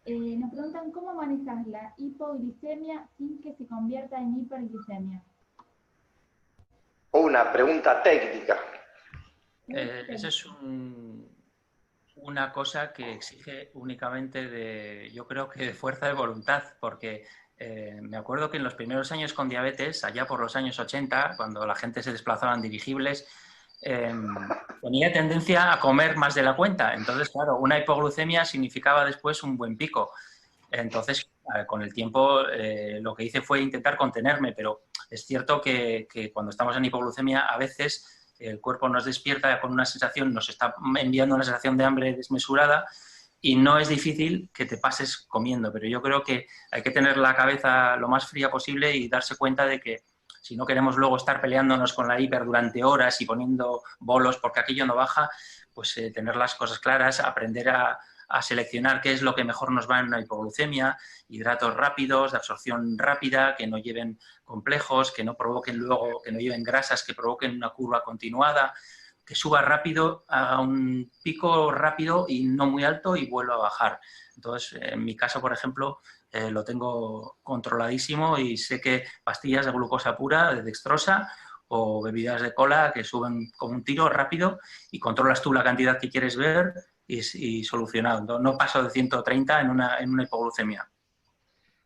S3: Nos preguntan cómo manejas la hipoglicemia sin que se convierta en hiperglicemia.
S1: Una pregunta técnica.
S2: Esa es una cosa que exige únicamente yo creo que de fuerza de voluntad, porque me acuerdo que en los primeros años con diabetes, allá por los años 80, cuando la gente se desplazaba en dirigibles, tenía tendencia a comer más de la cuenta. Entonces, claro, una hipoglucemia significaba después un buen pico. Entonces, con el tiempo, lo que hice fue intentar contenerme, pero es cierto que cuando estamos en hipoglucemia, a veces el cuerpo nos despierta con una sensación, nos está enviando una sensación de hambre desmesurada, y no es difícil que te pases comiendo, pero yo creo que hay que tener la cabeza lo más fría posible y darse cuenta de que si no queremos luego estar peleándonos con la hiper durante horas y poniendo bolos porque aquello no baja, pues tener las cosas claras, aprender a seleccionar qué es lo que mejor nos va en una hipoglucemia, hidratos rápidos, de absorción rápida, que no lleven complejos, que no lleven grasas que provoquen una curva continuada, que suba rápido a un pico rápido y no muy alto y vuelva a bajar. Entonces, en mi caso, por ejemplo, lo tengo controladísimo y sé que pastillas de glucosa pura, de dextrosa, o bebidas de cola que suben como un tiro rápido y controlas tú la cantidad que quieres ver y solucionado. No paso de 130 en una hipoglucemia.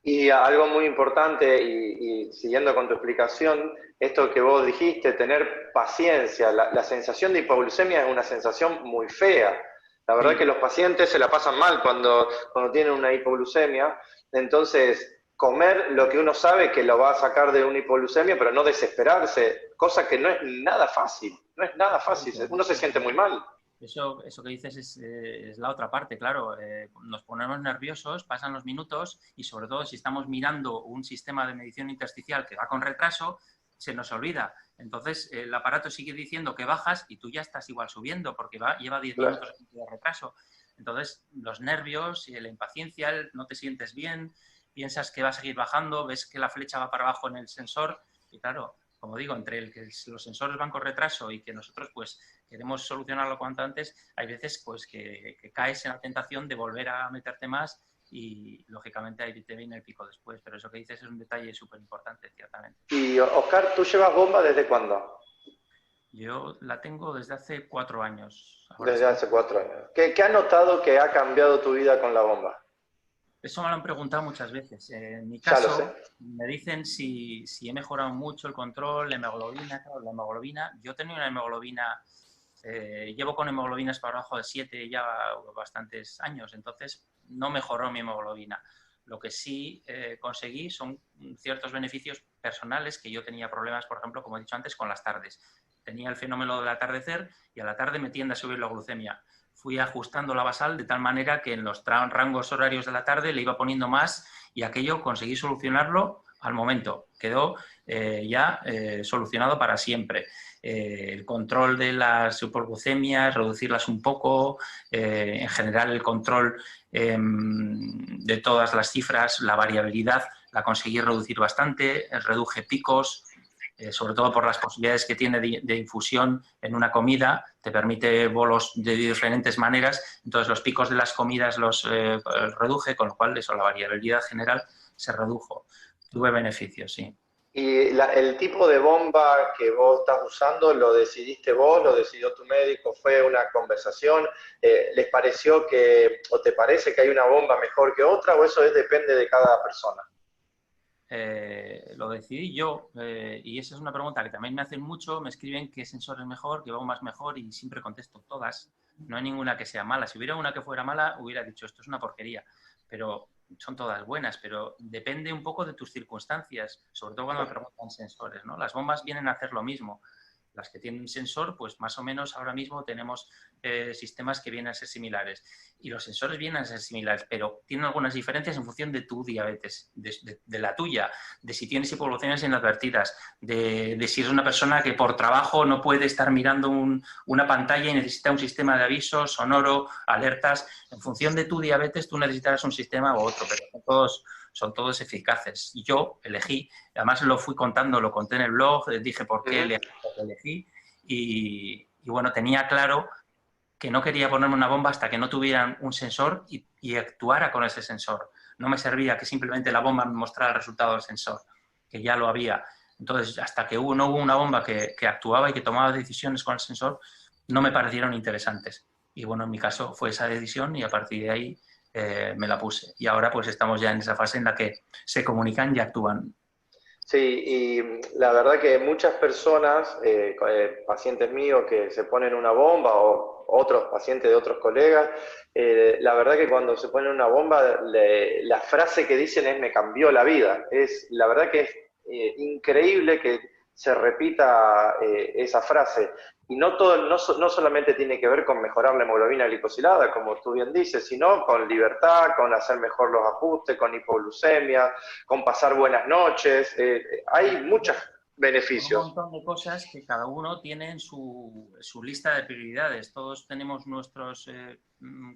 S1: Y algo muy importante, y siguiendo con tu explicación, esto que vos dijiste, tener paciencia. La sensación de hipoglucemia es una sensación muy fea. La verdad es que los pacientes se la pasan mal cuando tienen una hipoglucemia. Entonces, comer lo que uno sabe que lo va a sacar de una hipoglucemia, pero no desesperarse, cosa que no es nada fácil. No es nada fácil. Uno se siente muy mal.
S2: Eso que dices es la otra parte, claro. Nos ponemos nerviosos, pasan los minutos y sobre todo si estamos mirando un sistema de medición intersticial que va con retraso, se nos olvida. Entonces el aparato sigue diciendo que bajas y tú ya estás igual subiendo porque lleva 10
S1: Claro.
S2: minutos de retraso. Entonces los nervios y la impaciencia, no te sientes bien, piensas que va a seguir bajando, ves que la flecha va para abajo en el sensor y claro, como digo, entre el que los sensores van con retraso y que nosotros pues queremos solucionarlo cuanto antes, hay veces pues que caes en la tentación de volver a meterte más y lógicamente ahí te viene el pico después, pero eso que dices es un detalle súper importante, ciertamente.
S1: Y Oscar, ¿tú llevas bomba desde cuándo?
S2: Yo la tengo desde hace 4 años. Ahora
S1: Desde
S2: sí.
S1: hace 4 años. ¿Qué has notado que ha cambiado tu vida con la bomba?
S2: Eso me lo han preguntado muchas veces. En mi
S1: Ya lo sé.
S2: caso, me dicen si he mejorado mucho el control, la hemoglobina. Claro, la hemoglobina, yo tenía una hemoglobina, llevo con hemoglobinas para abajo de 7 ya bastantes años, entonces no mejoró mi hemoglobina. Lo que sí conseguí son ciertos beneficios personales, que yo tenía problemas, por ejemplo, como he dicho antes, con las tardes. Tenía el fenómeno del atardecer y a la tarde me tiende a subir la glucemia. Fui ajustando la basal de tal manera que en los rangos horarios de la tarde le iba poniendo más y aquello conseguí solucionarlo al momento. Quedó ya solucionado para siempre. El control de las hipoglucemias, reducirlas un poco, en general el control de todas las cifras, la variabilidad la conseguí reducir bastante, reduje picos, sobre todo por las posibilidades que tiene de infusión en una comida, te permite bolos de diferentes maneras, entonces los picos de las comidas los reduje, con lo cual eso, la variabilidad general se redujo. Tuve beneficios, sí.
S1: ¿Y el tipo de bomba que vos estás usando, lo decidiste vos, lo decidió tu médico, fue una conversación? ¿Les pareció que, o te parece que hay una bomba mejor que otra, o eso depende de cada persona?
S2: Lo decidí yo y esa es una pregunta que también me hacen mucho, me escriben qué sensor es mejor, qué bomba es mejor y siempre contesto todas, no hay ninguna que sea mala, si hubiera una que fuera mala hubiera dicho esto es una porquería, pero son todas buenas, pero depende un poco de tus circunstancias, sobre todo cuando me preguntan sensores, ¿no? Las bombas vienen a hacer lo mismo. Las que tienen sensor, pues más o menos ahora mismo tenemos sistemas que vienen a ser similares. Y los sensores vienen a ser similares, pero tienen algunas diferencias en función de tu diabetes, de la tuya, de si tienes hipoglucemias inadvertidas, de si eres una persona que por trabajo no puede estar mirando una pantalla y necesita un sistema de aviso sonoro, alertas. En función de tu diabetes, tú necesitarás un sistema u otro, pero son todos eficaces. Y yo elegí, además lo fui contando, lo conté en el blog, dije por qué elegí y bueno, tenía claro que no quería ponerme una bomba hasta que no tuvieran un sensor y actuara con ese sensor. No me servía que simplemente la bomba me mostrara el resultado del sensor, que ya lo había. Entonces, hasta que no hubo una bomba que actuaba y que tomaba decisiones con el sensor, no me parecieron interesantes. Y bueno, en mi caso fue esa decisión y a partir de ahí me la puse. Y ahora pues estamos ya en esa fase en la que se comunican y actúan.
S1: Sí, y la verdad que muchas personas, pacientes míos que se ponen una bomba o otros pacientes de otros colegas, la verdad que cuando se ponen una bomba, la frase que dicen es me cambió la vida. La verdad que es increíble que se repita esa frase. Y no, todo, no, no solamente tiene que ver con mejorar la hemoglobina glicosilada, como tú bien dices, sino con libertad, con hacer mejor los ajustes, con hipoglucemia, con pasar buenas noches. Hay muchos
S2: Un
S1: beneficios.
S2: montón de cosas que cada uno tiene en su lista de prioridades. Todos tenemos nuestras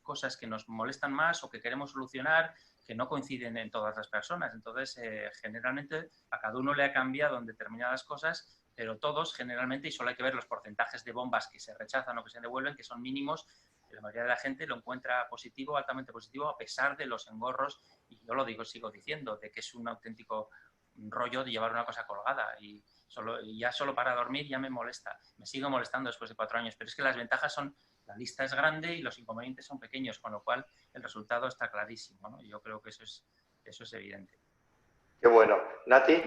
S2: cosas que nos molestan más o que queremos solucionar que no coinciden en todas las personas. Entonces, generalmente a cada uno le ha cambiado en determinadas cosas, pero todos generalmente, y solo hay que ver los porcentajes de bombas que se rechazan o que se devuelven, que son mínimos, la mayoría de la gente lo encuentra positivo, altamente positivo, a pesar de los engorros, y yo lo digo, sigo diciendo, de que es un auténtico rollo de llevar una cosa colgada y ya solo para dormir ya me molesta. Me sigo molestando después de 4 años, pero es que las ventajas son, la lista es grande y los inconvenientes son pequeños, con lo cual el resultado está clarísimo, ¿no? Yo creo que eso es evidente.
S1: Qué bueno. Nati.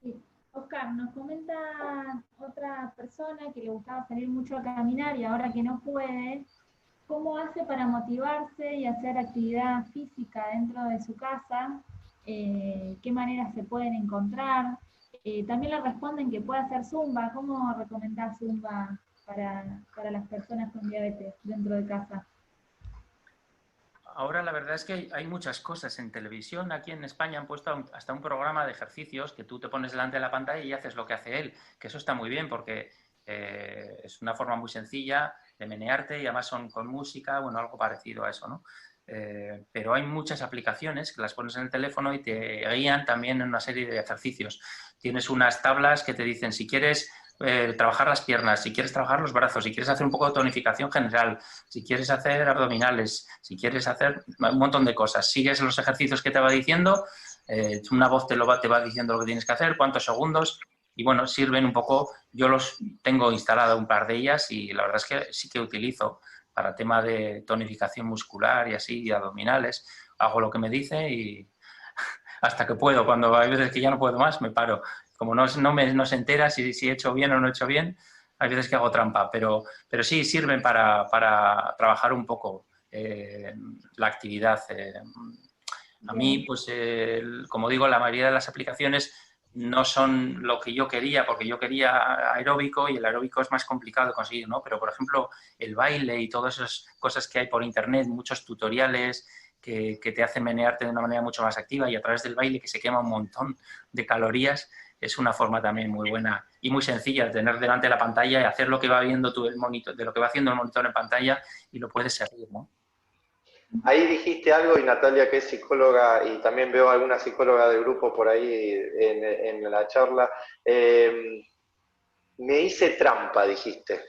S3: Sí. Oscar, nos comenta otra persona que le gustaba salir mucho a caminar y ahora que no puede, ¿cómo hace para motivarse y hacer actividad física dentro de su casa? ¿Qué maneras se pueden encontrar? También le responden que puede hacer zumba. ¿Cómo recomendás zumba para las personas con diabetes dentro de casa?
S2: Ahora la verdad es que hay muchas cosas en televisión. Aquí en España han puesto hasta un programa de ejercicios que tú te pones delante de la pantalla y haces lo que hace él, que eso está muy bien porque es una forma muy sencilla de menearte y además son con música, bueno, algo parecido a eso, ¿no? Pero hay muchas aplicaciones que las pones en el teléfono y te guían también en una serie de ejercicios. Tienes unas tablas que te dicen si quieres trabajar las piernas, si quieres trabajar los brazos, si quieres hacer un poco de tonificación general, si quieres hacer abdominales, si quieres hacer un montón de cosas. Sigues los ejercicios que te va diciendo, una voz te va diciendo lo que tienes que hacer, cuántos segundos, y bueno, sirven un poco. Yo los tengo instalado un par de ellas y la verdad es que sí que utilizo para tema de tonificación muscular y así, y abdominales. Hago lo que me dice y hasta que puedo. Cuando hay veces que ya no puedo más, me paro. Como no se entera si he hecho bien o no he hecho bien, hay veces que hago trampa. Pero sí sirven para trabajar un poco la actividad. A mí, pues, como digo, la mayoría de las aplicaciones no son lo que yo quería, porque yo quería aeróbico y el aeróbico es más complicado de conseguir, ¿no? Pero, por ejemplo, el baile y todas esas cosas que hay por internet, muchos tutoriales que te hacen menearte de una manera mucho más activa y a través del baile que se quema un montón de calorías, es una forma también muy buena y muy sencilla de tener delante de la pantalla y hacer lo que va viendo tú el monitor, de lo que va haciendo el monitor en pantalla y lo puedes seguir, ¿no?
S1: Ahí dijiste algo, y Natalia, que es psicóloga, y también veo alguna psicóloga de grupo por ahí en la charla. Me hice trampa, dijiste.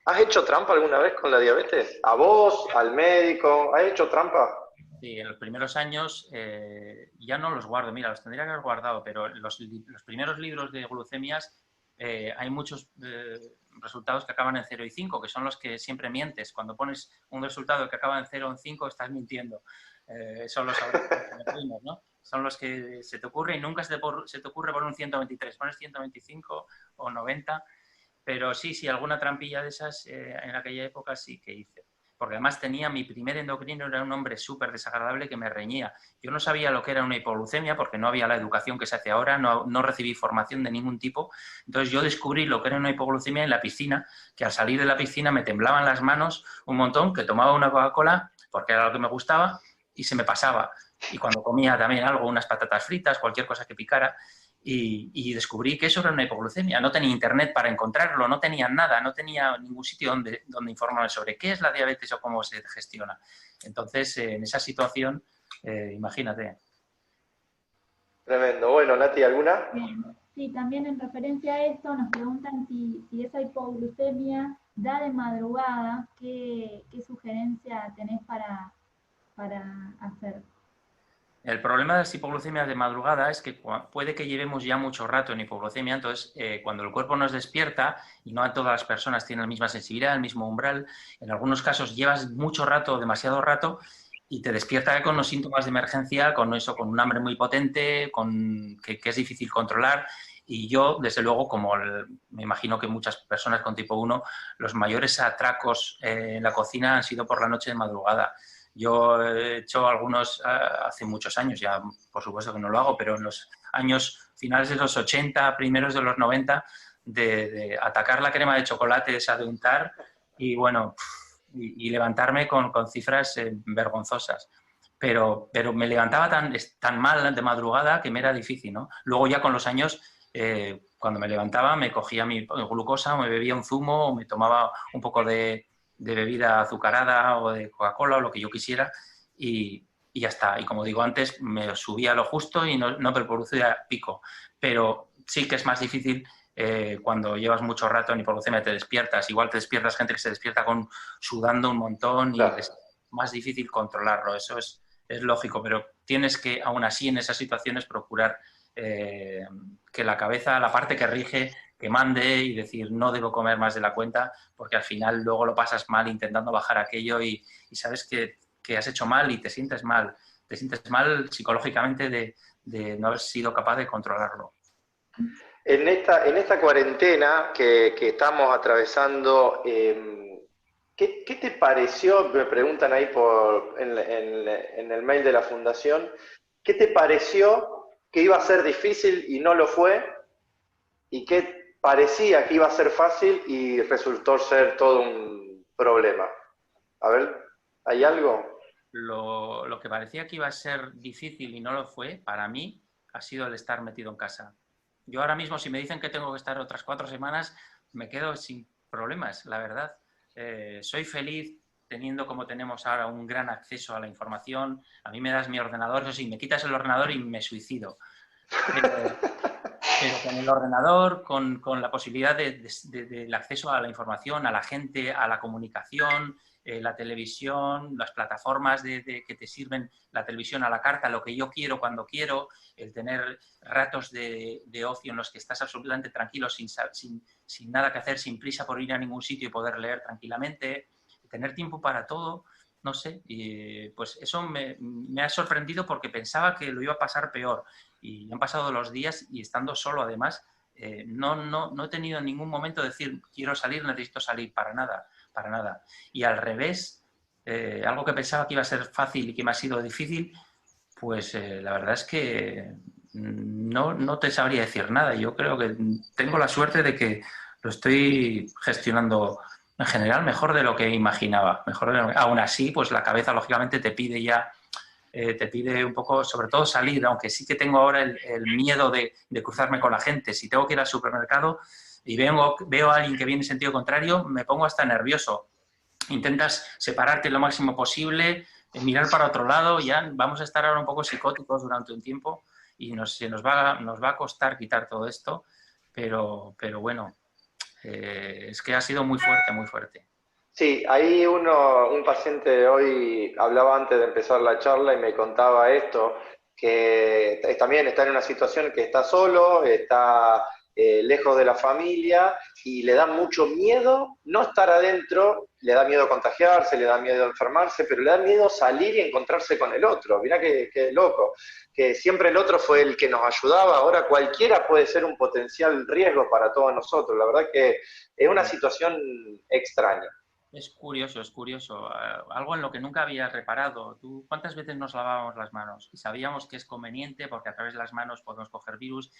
S1: ¿Has hecho trampa alguna vez con la diabetes? ¿A vos, al médico? ¿Has hecho trampa?
S2: Sí, en los primeros años ya no los guardo, mira, los tendría que haber guardado, pero los primeros libros de glucemias hay muchos resultados que acaban en 0 y 5, que son los que siempre mientes. Cuando pones un resultado que acaba en 0 o en 5, estás mintiendo. Son los primos, ¿no? Son los que se te ocurre y nunca se te ocurre poner un 123, pones 125 o 90, pero sí, alguna trampilla de esas en aquella época sí que hice. Porque además tenía mi primer endocrino, era un hombre súper desagradable que me reñía. Yo no sabía lo que era una hipoglucemia porque no había la educación que se hace ahora, no recibí formación de ningún tipo. Entonces yo descubrí lo que era una hipoglucemia en la piscina, que al salir de la piscina me temblaban las manos un montón, que tomaba una Coca-Cola porque era lo que me gustaba y se me pasaba. Y cuando comía también algo, unas patatas fritas, cualquier cosa que picara, y descubrí que eso era una hipoglucemia. No tenía internet para encontrarlo, no tenía nada, no tenía ningún sitio donde informarme sobre qué es la diabetes o cómo se gestiona. Entonces, en esa situación, imagínate.
S1: Tremendo. Bueno, Nati, ¿alguna?
S3: Bien. Sí, también en referencia a esto nos preguntan si esa hipoglucemia da de madrugada, ¿qué sugerencia tenés para hacer?
S2: El problema de las hipoglucemias de madrugada es que puede que llevemos ya mucho rato en hipoglucemia, entonces cuando el cuerpo nos despierta, y no a todas las personas tienen la misma sensibilidad, el mismo umbral, en algunos casos llevas mucho rato, demasiado rato, y te despierta con los síntomas de emergencia, con eso, con un hambre muy potente, que es difícil controlar. Y yo, desde luego, me imagino que muchas personas con tipo 1, los mayores atracos en la cocina han sido por la noche de madrugada. Yo he hecho algunos hace muchos años, ya por supuesto que no lo hago, pero en los años finales de los 80, primeros de los 90, de atacar la crema de chocolate esa de untar y bueno, y levantarme con cifras vergonzosas. Pero me levantaba tan mal de madrugada que me era difícil, ¿no? Luego ya con los años, cuando me levantaba, me cogía mi glucosa, me bebía un zumo o me tomaba un poco de bebida azucarada o de Coca-Cola o lo que yo quisiera y ya está. Y como digo antes, me subía lo justo y no me producía pico. Pero sí que es más difícil cuando llevas mucho rato en hipoglucemia, te despiertas. Igual te despiertas gente que se despierta sudando un montón y
S1: Claro.
S2: es más difícil controlarlo. Eso es lógico, pero tienes que, aún así, en esas situaciones, procurar que la cabeza, la parte que rige, que mande y decir no debo comer más de la cuenta, porque al final luego lo pasas mal intentando bajar aquello y sabes que has hecho mal y te sientes mal psicológicamente de no haber sido capaz de controlarlo.
S1: En esta cuarentena que estamos atravesando, ¿qué te pareció? Me preguntan ahí en el mail de la Fundación, ¿qué te pareció que iba a ser difícil y no lo fue? ¿Y qué parecía que iba a ser fácil y resultó ser todo un problema. A ver, ¿hay algo?
S2: Lo que parecía que iba a ser difícil y no lo fue, para mí, ha sido el estar metido en casa. Yo ahora mismo, si me dicen que tengo que estar otras 4 semanas, me quedo sin problemas, la verdad. Soy feliz teniendo, como tenemos ahora, un gran acceso a la información. A mí me das mi ordenador, eso sí, me quitas el ordenador y me suicido. Pero con el ordenador, con la posibilidad del acceso a la información, a la gente, a la comunicación, la televisión, las plataformas que te sirven, la televisión a la carta, lo que yo quiero cuando quiero, el tener ratos de ocio en los que estás absolutamente tranquilo, sin nada que hacer, sin prisa por ir a ningún sitio y poder leer tranquilamente, tener tiempo para todo, no sé, y pues eso me ha sorprendido porque pensaba que lo iba a pasar peor. Y han pasado los días y estando solo, además, no he tenido en ningún momento decir, quiero salir, necesito salir, para nada, para nada. Y al revés, algo que pensaba que iba a ser fácil y que me ha sido difícil, pues la verdad es que no te sabría decir nada. Yo creo que tengo la suerte de que lo estoy gestionando en general mejor de lo que imaginaba. Aún así, pues la cabeza, lógicamente, te pide ya te pide un poco, sobre todo salir, aunque sí que tengo ahora el miedo de cruzarme con la gente. Si tengo que ir al supermercado y veo a alguien que viene en sentido contrario, me pongo hasta nervioso. Intentas separarte lo máximo posible, mirar para otro lado, ya vamos a estar ahora un poco psicóticos durante un tiempo y nos va a costar quitar todo esto, pero bueno, es que ha sido muy fuerte, muy fuerte.
S1: Sí, ahí un paciente hoy hablaba antes de empezar la charla y me contaba esto, que también está en una situación que está solo, está lejos de la familia y le da mucho miedo no estar adentro, le da miedo contagiarse, le da miedo enfermarse, pero le da miedo salir y encontrarse con el otro. Mirá qué loco, que siempre el otro fue el que nos ayudaba, ahora cualquiera puede ser un potencial riesgo para todos nosotros. La verdad que es una situación extraña.
S2: Es curioso, es curioso. Algo en lo que nunca había reparado. ¿Tú cuántas veces nos lavábamos las manos? Y sabíamos que es conveniente porque a través de las manos podemos coger virus.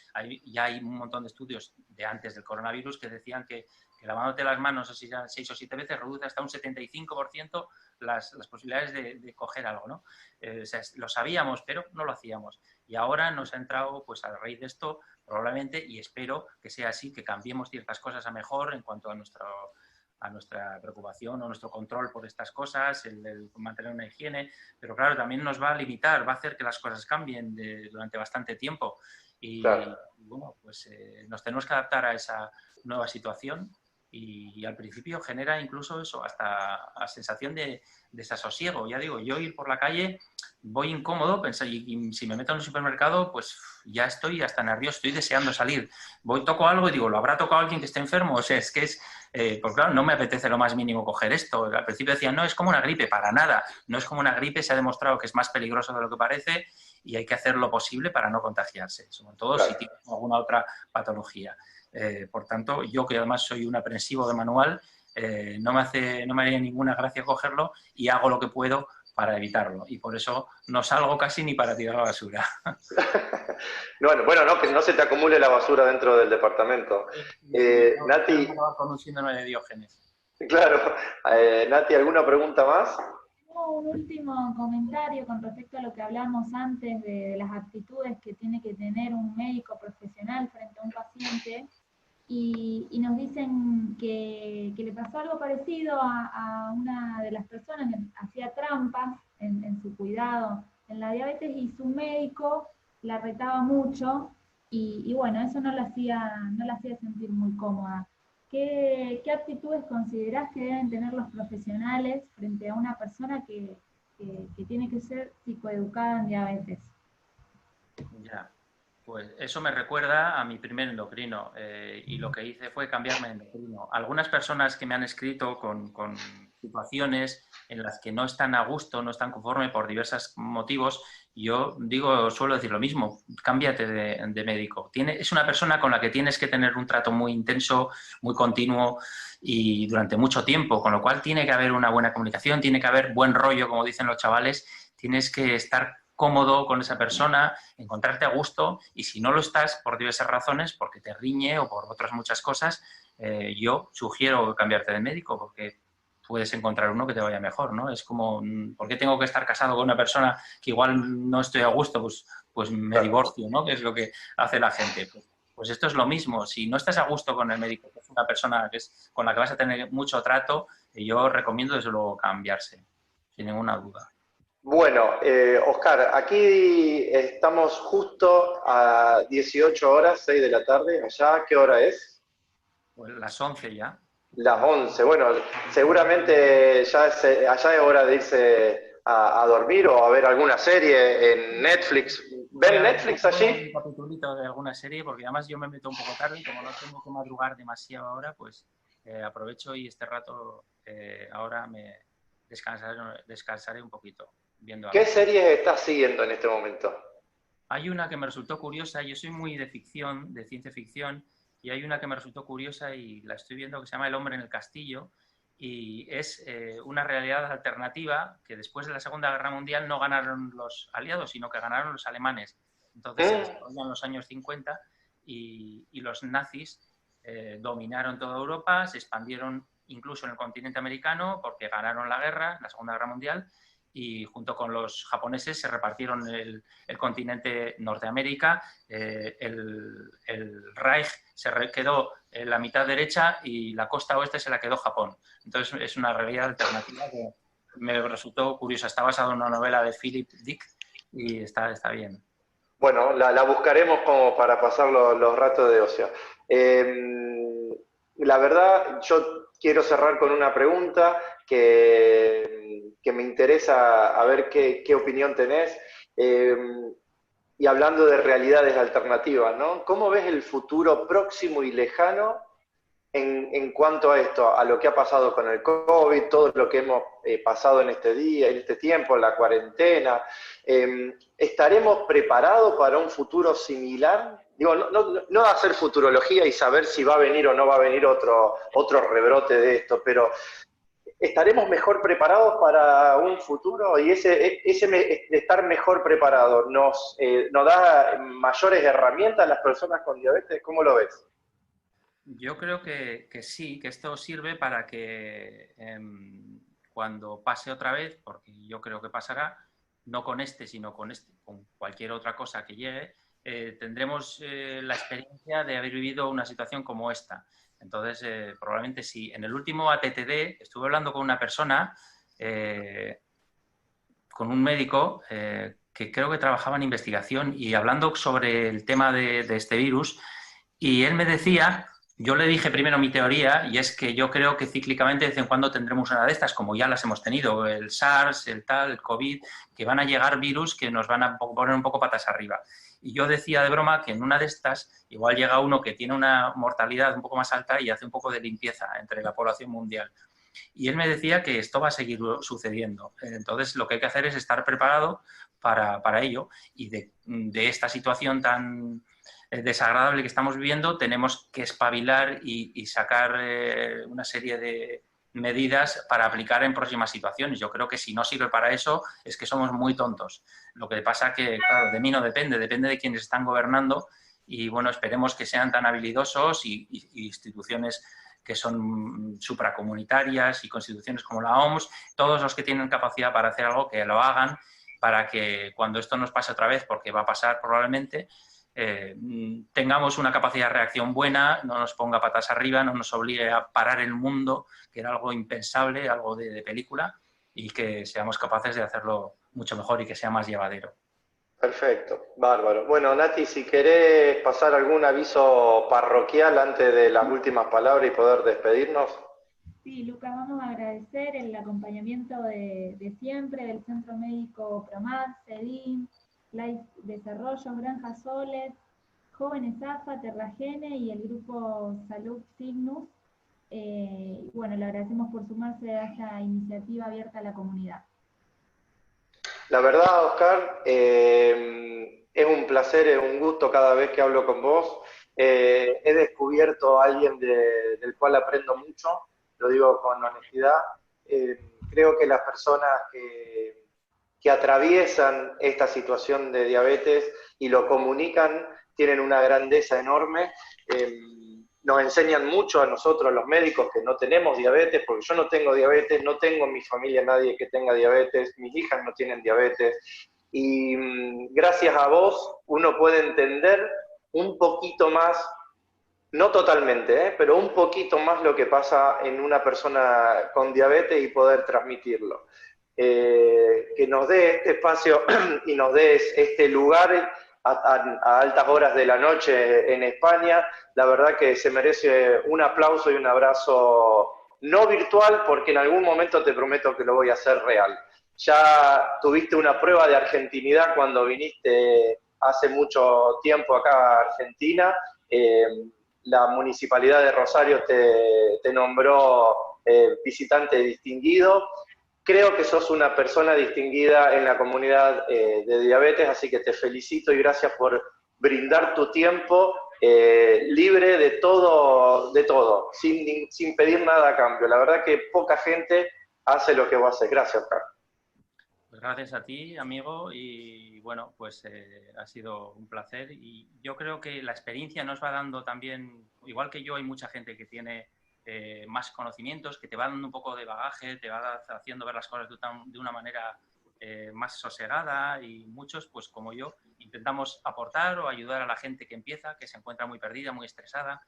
S2: Ya hay un montón de estudios de antes del coronavirus que decían que lavándote las manos 6 o 7 veces reduce hasta un 75% las posibilidades de coger algo, ¿no? O sea, lo sabíamos, pero no lo hacíamos. Y ahora nos ha entrado, pues a raíz de esto, probablemente, y espero que sea así, que cambiemos ciertas cosas a mejor en cuanto a nuestra preocupación o nuestro control por estas cosas, el mantener una higiene, pero claro, también nos va a limitar, va a hacer que las cosas cambien durante bastante tiempo y,
S1: Claro.
S2: bueno, pues nos tenemos que adaptar a esa nueva situación y al principio genera incluso eso, hasta a sensación de desasosiego. Ya digo, yo ir por la calle voy incómodo, y si me meto en un supermercado, pues ya estoy hasta nervioso, estoy deseando salir. Toco algo y digo, ¿lo habrá tocado alguien que esté enfermo? O sea, es que pues claro, no me apetece lo más mínimo coger esto. Al principio decían, no, es como una gripe, para nada. No es como una gripe, se ha demostrado que es más peligroso de lo que parece y hay que hacer lo posible para no contagiarse, sobre todo si tiene alguna otra patología. Por tanto, yo que además soy un aprensivo de manual, no me haría ninguna gracia cogerlo y hago lo que puedo para evitarlo. Y por eso no salgo casi ni para tirar la basura.
S1: Bueno, no, que no se te acumule la basura dentro del departamento. Nati,
S2: Con un síndrome de Diógenes.
S1: claro, Nati, ¿alguna pregunta más?
S3: Un último comentario con respecto a lo que hablamos antes de las actitudes que tiene que tener un médico profesional frente a un paciente. Y nos dicen que le pasó algo parecido a una de las personas que hacía trampas en su cuidado en la diabetes y su médico la retaba mucho y bueno, eso no la hacía sentir muy cómoda. ¿Qué actitudes considerás que deben tener los profesionales frente a una persona que tiene que ser psicoeducada en diabetes?
S2: Ya. Pues eso me recuerda a mi primer endocrino y lo que hice fue cambiarme de endocrino. Algunas personas que me han escrito con situaciones en las que no están a gusto, no están conforme por diversos motivos, yo suelo decir lo mismo, cámbiate de médico. Es una persona con la que tienes que tener un trato muy intenso, muy continuo y durante mucho tiempo, con lo cual tiene que haber una buena comunicación, tiene que haber buen rollo, como dicen los chavales, tienes que estar cómodo con esa persona, encontrarte a gusto, y si no lo estás por diversas razones, porque te riñe o por otras muchas cosas, yo sugiero cambiarte de médico, porque puedes encontrar uno que te vaya mejor, ¿no? Es como, ¿por qué tengo que estar casado con una persona que igual no estoy a gusto? Pues me divorcio, ¿no? Que es lo que hace la gente. Pues esto es lo mismo. Si no estás a gusto con el médico, que es una persona con la que vas a tener mucho trato, yo recomiendo desde luego cambiarse, sin ninguna duda.
S1: Bueno, Oscar, aquí estamos justo a 18 horas, 6 de la tarde. ¿Allá qué hora es?
S2: Pues las 11 ya.
S1: Las 11. Bueno, seguramente allá es hora de irse a dormir o a ver alguna serie en Netflix. ¿Ven Netflix allí?
S2: Un capitulito de alguna serie, porque además yo me meto un poco tarde y como no tengo que madrugar demasiado ahora, pues aprovecho y este rato ahora me descansaré un poquito viendo algo.
S1: ¿Qué series estás siguiendo en este momento?
S2: Hay una que me resultó curiosa, yo soy muy de ficción, de ciencia ficción, y hay una que me resultó curiosa y la estoy viendo que se llama El hombre en el castillo, y es una realidad alternativa que después de la Segunda Guerra Mundial no ganaron los aliados, sino que ganaron los alemanes. Entonces se desarrolla en los años 50 y los nazis dominaron toda Europa, se expandieron incluso en el continente americano porque ganaron la guerra, la Segunda Guerra Mundial, y junto con los japoneses se repartieron el continente Norteamérica, el Reich se quedó en la mitad derecha y la costa oeste se la quedó Japón. Entonces es una realidad alternativa que me resultó curiosa. Está basado en una novela de Philip Dick y está bien.
S1: Bueno, la buscaremos como para pasar los ratos de ocio. La verdad, yo quiero cerrar con una pregunta que me interesa a ver qué opinión tenés. Eh, y hablando de realidades alternativas, ¿no? ¿Cómo ves el futuro próximo y lejano en cuanto a esto, a lo que ha pasado con el COVID, todo lo que hemos pasado en este día, en este tiempo, la cuarentena? ¿Estaremos preparados para un futuro similar? Digo, no hacer futurología y saber si va a venir o no va a venir otro rebrote de esto, pero ¿estaremos mejor preparados para un futuro? Y ese de estar mejor preparado nos da mayores herramientas a las personas con diabetes. ¿Cómo lo ves?
S2: Yo creo que sí, que esto sirve para que cuando pase otra vez, porque yo creo que pasará, no con este, sino con cualquier otra cosa que llegue, tendremos la experiencia de haber vivido una situación como esta. Entonces, probablemente sí. En el último ATTD estuve hablando con una persona, con un médico que creo que trabajaba en investigación y hablando sobre el tema de este virus, y él me decía... Yo le dije primero mi teoría y es que yo creo que cíclicamente de vez en cuando tendremos una de estas, como ya las hemos tenido, el SARS, el COVID, que van a llegar virus que nos van a poner un poco patas arriba. Y yo decía de broma que en una de estas igual llega uno que tiene una mortalidad un poco más alta y hace un poco de limpieza entre la población mundial. Y él me decía que esto va a seguir sucediendo. Entonces lo que hay que hacer es estar preparado para ello y de esta situación tan desagradable que estamos viviendo, tenemos que espabilar y sacar una serie de medidas para aplicar en próximas situaciones. Yo creo que si no sirve para eso es que somos muy tontos. Lo que pasa que, claro, de mí no depende, depende de quienes están gobernando y, bueno, esperemos que sean tan habilidosos y instituciones que son supracomunitarias y constituciones como la OMS, todos los que tienen capacidad para hacer algo, que lo hagan para que cuando esto nos pase otra vez, porque va a pasar probablemente, tengamos una capacidad de reacción buena, no nos ponga patas arriba, no nos obligue a parar el mundo, que era algo impensable, algo de película, y que seamos capaces de hacerlo mucho mejor y que sea más llevadero.
S1: Perfecto, bárbaro. Bueno, Nati, si querés pasar algún aviso parroquial antes de las últimas palabras y poder despedirnos.
S3: Sí, Lucas, vamos a agradecer el acompañamiento de siempre del Centro Médico PROMAD, CEDIM, Life Desarrollo, Granja Soles, Jóvenes AFA, Terragene y el grupo Salud Signus. Bueno, le agradecemos por sumarse a esta iniciativa abierta a la comunidad.
S1: La verdad, Oscar, es un placer, es un gusto cada vez que hablo con vos. He descubierto a alguien del cual aprendo mucho, lo digo con honestidad. Creo que las personas que que atraviesan esta situación de diabetes y lo comunican, tienen una grandeza enorme. Nos enseñan mucho a nosotros, los médicos, que no tenemos diabetes, porque yo no tengo diabetes, no tengo en mi familia nadie que tenga diabetes, mis hijas no tienen diabetes, y gracias a vos uno puede entender un poquito más, no totalmente, pero un poquito más lo que pasa en una persona con diabetes y poder transmitirlo. Que nos dé este espacio y nos dé este lugar a altas horas de la noche en España, la verdad que se merece un aplauso y un abrazo, no virtual, porque en algún momento te prometo que lo voy a hacer real. Ya tuviste una prueba de argentinidad cuando viniste hace mucho tiempo acá a Argentina. La Municipalidad de Rosario te nombró visitante distinguido. Creo que sos una persona distinguida en la comunidad de diabetes, así que te felicito y gracias por brindar tu tiempo libre de todo, sin pedir nada a cambio. La verdad que poca gente hace lo que vos haces. Gracias, Oscar.
S2: Pues gracias a ti, amigo, y bueno, pues ha sido un placer y yo creo que la experiencia nos va dando también, igual que yo, hay mucha gente que tiene más conocimientos, que te va dando un poco de bagaje, te va haciendo ver las cosas de una manera más sosegada y muchos, pues como yo, intentamos aportar o ayudar a la gente que empieza, que se encuentra muy perdida, muy estresada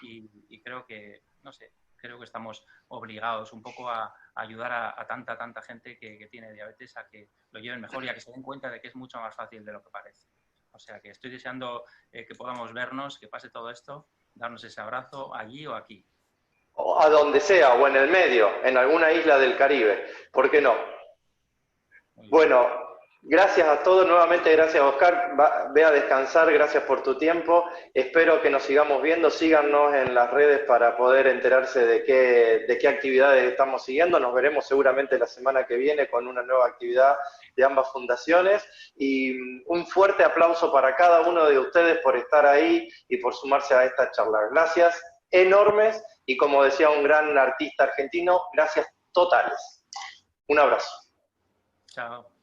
S2: y creo que, no sé, creo que estamos obligados un poco a ayudar a tanta gente que tiene diabetes a que lo lleven mejor y a que se den cuenta de que es mucho más fácil de lo que parece. O sea que estoy deseando que podamos vernos, que pase todo esto, darnos ese abrazo allí o aquí.
S1: O a donde sea, o en el medio, en alguna isla del Caribe. ¿Por qué no? Bueno, gracias a todos, nuevamente gracias Oscar, ve a descansar, gracias por tu tiempo, espero que nos sigamos viendo, síganos en las redes para poder enterarse de qué actividades estamos siguiendo, nos veremos seguramente la semana que viene con una nueva actividad de ambas fundaciones y un fuerte aplauso para cada uno de ustedes por estar ahí y por sumarse a esta charla. Gracias enormes y como decía un gran artista argentino, gracias totales. Un abrazo.
S2: Chao.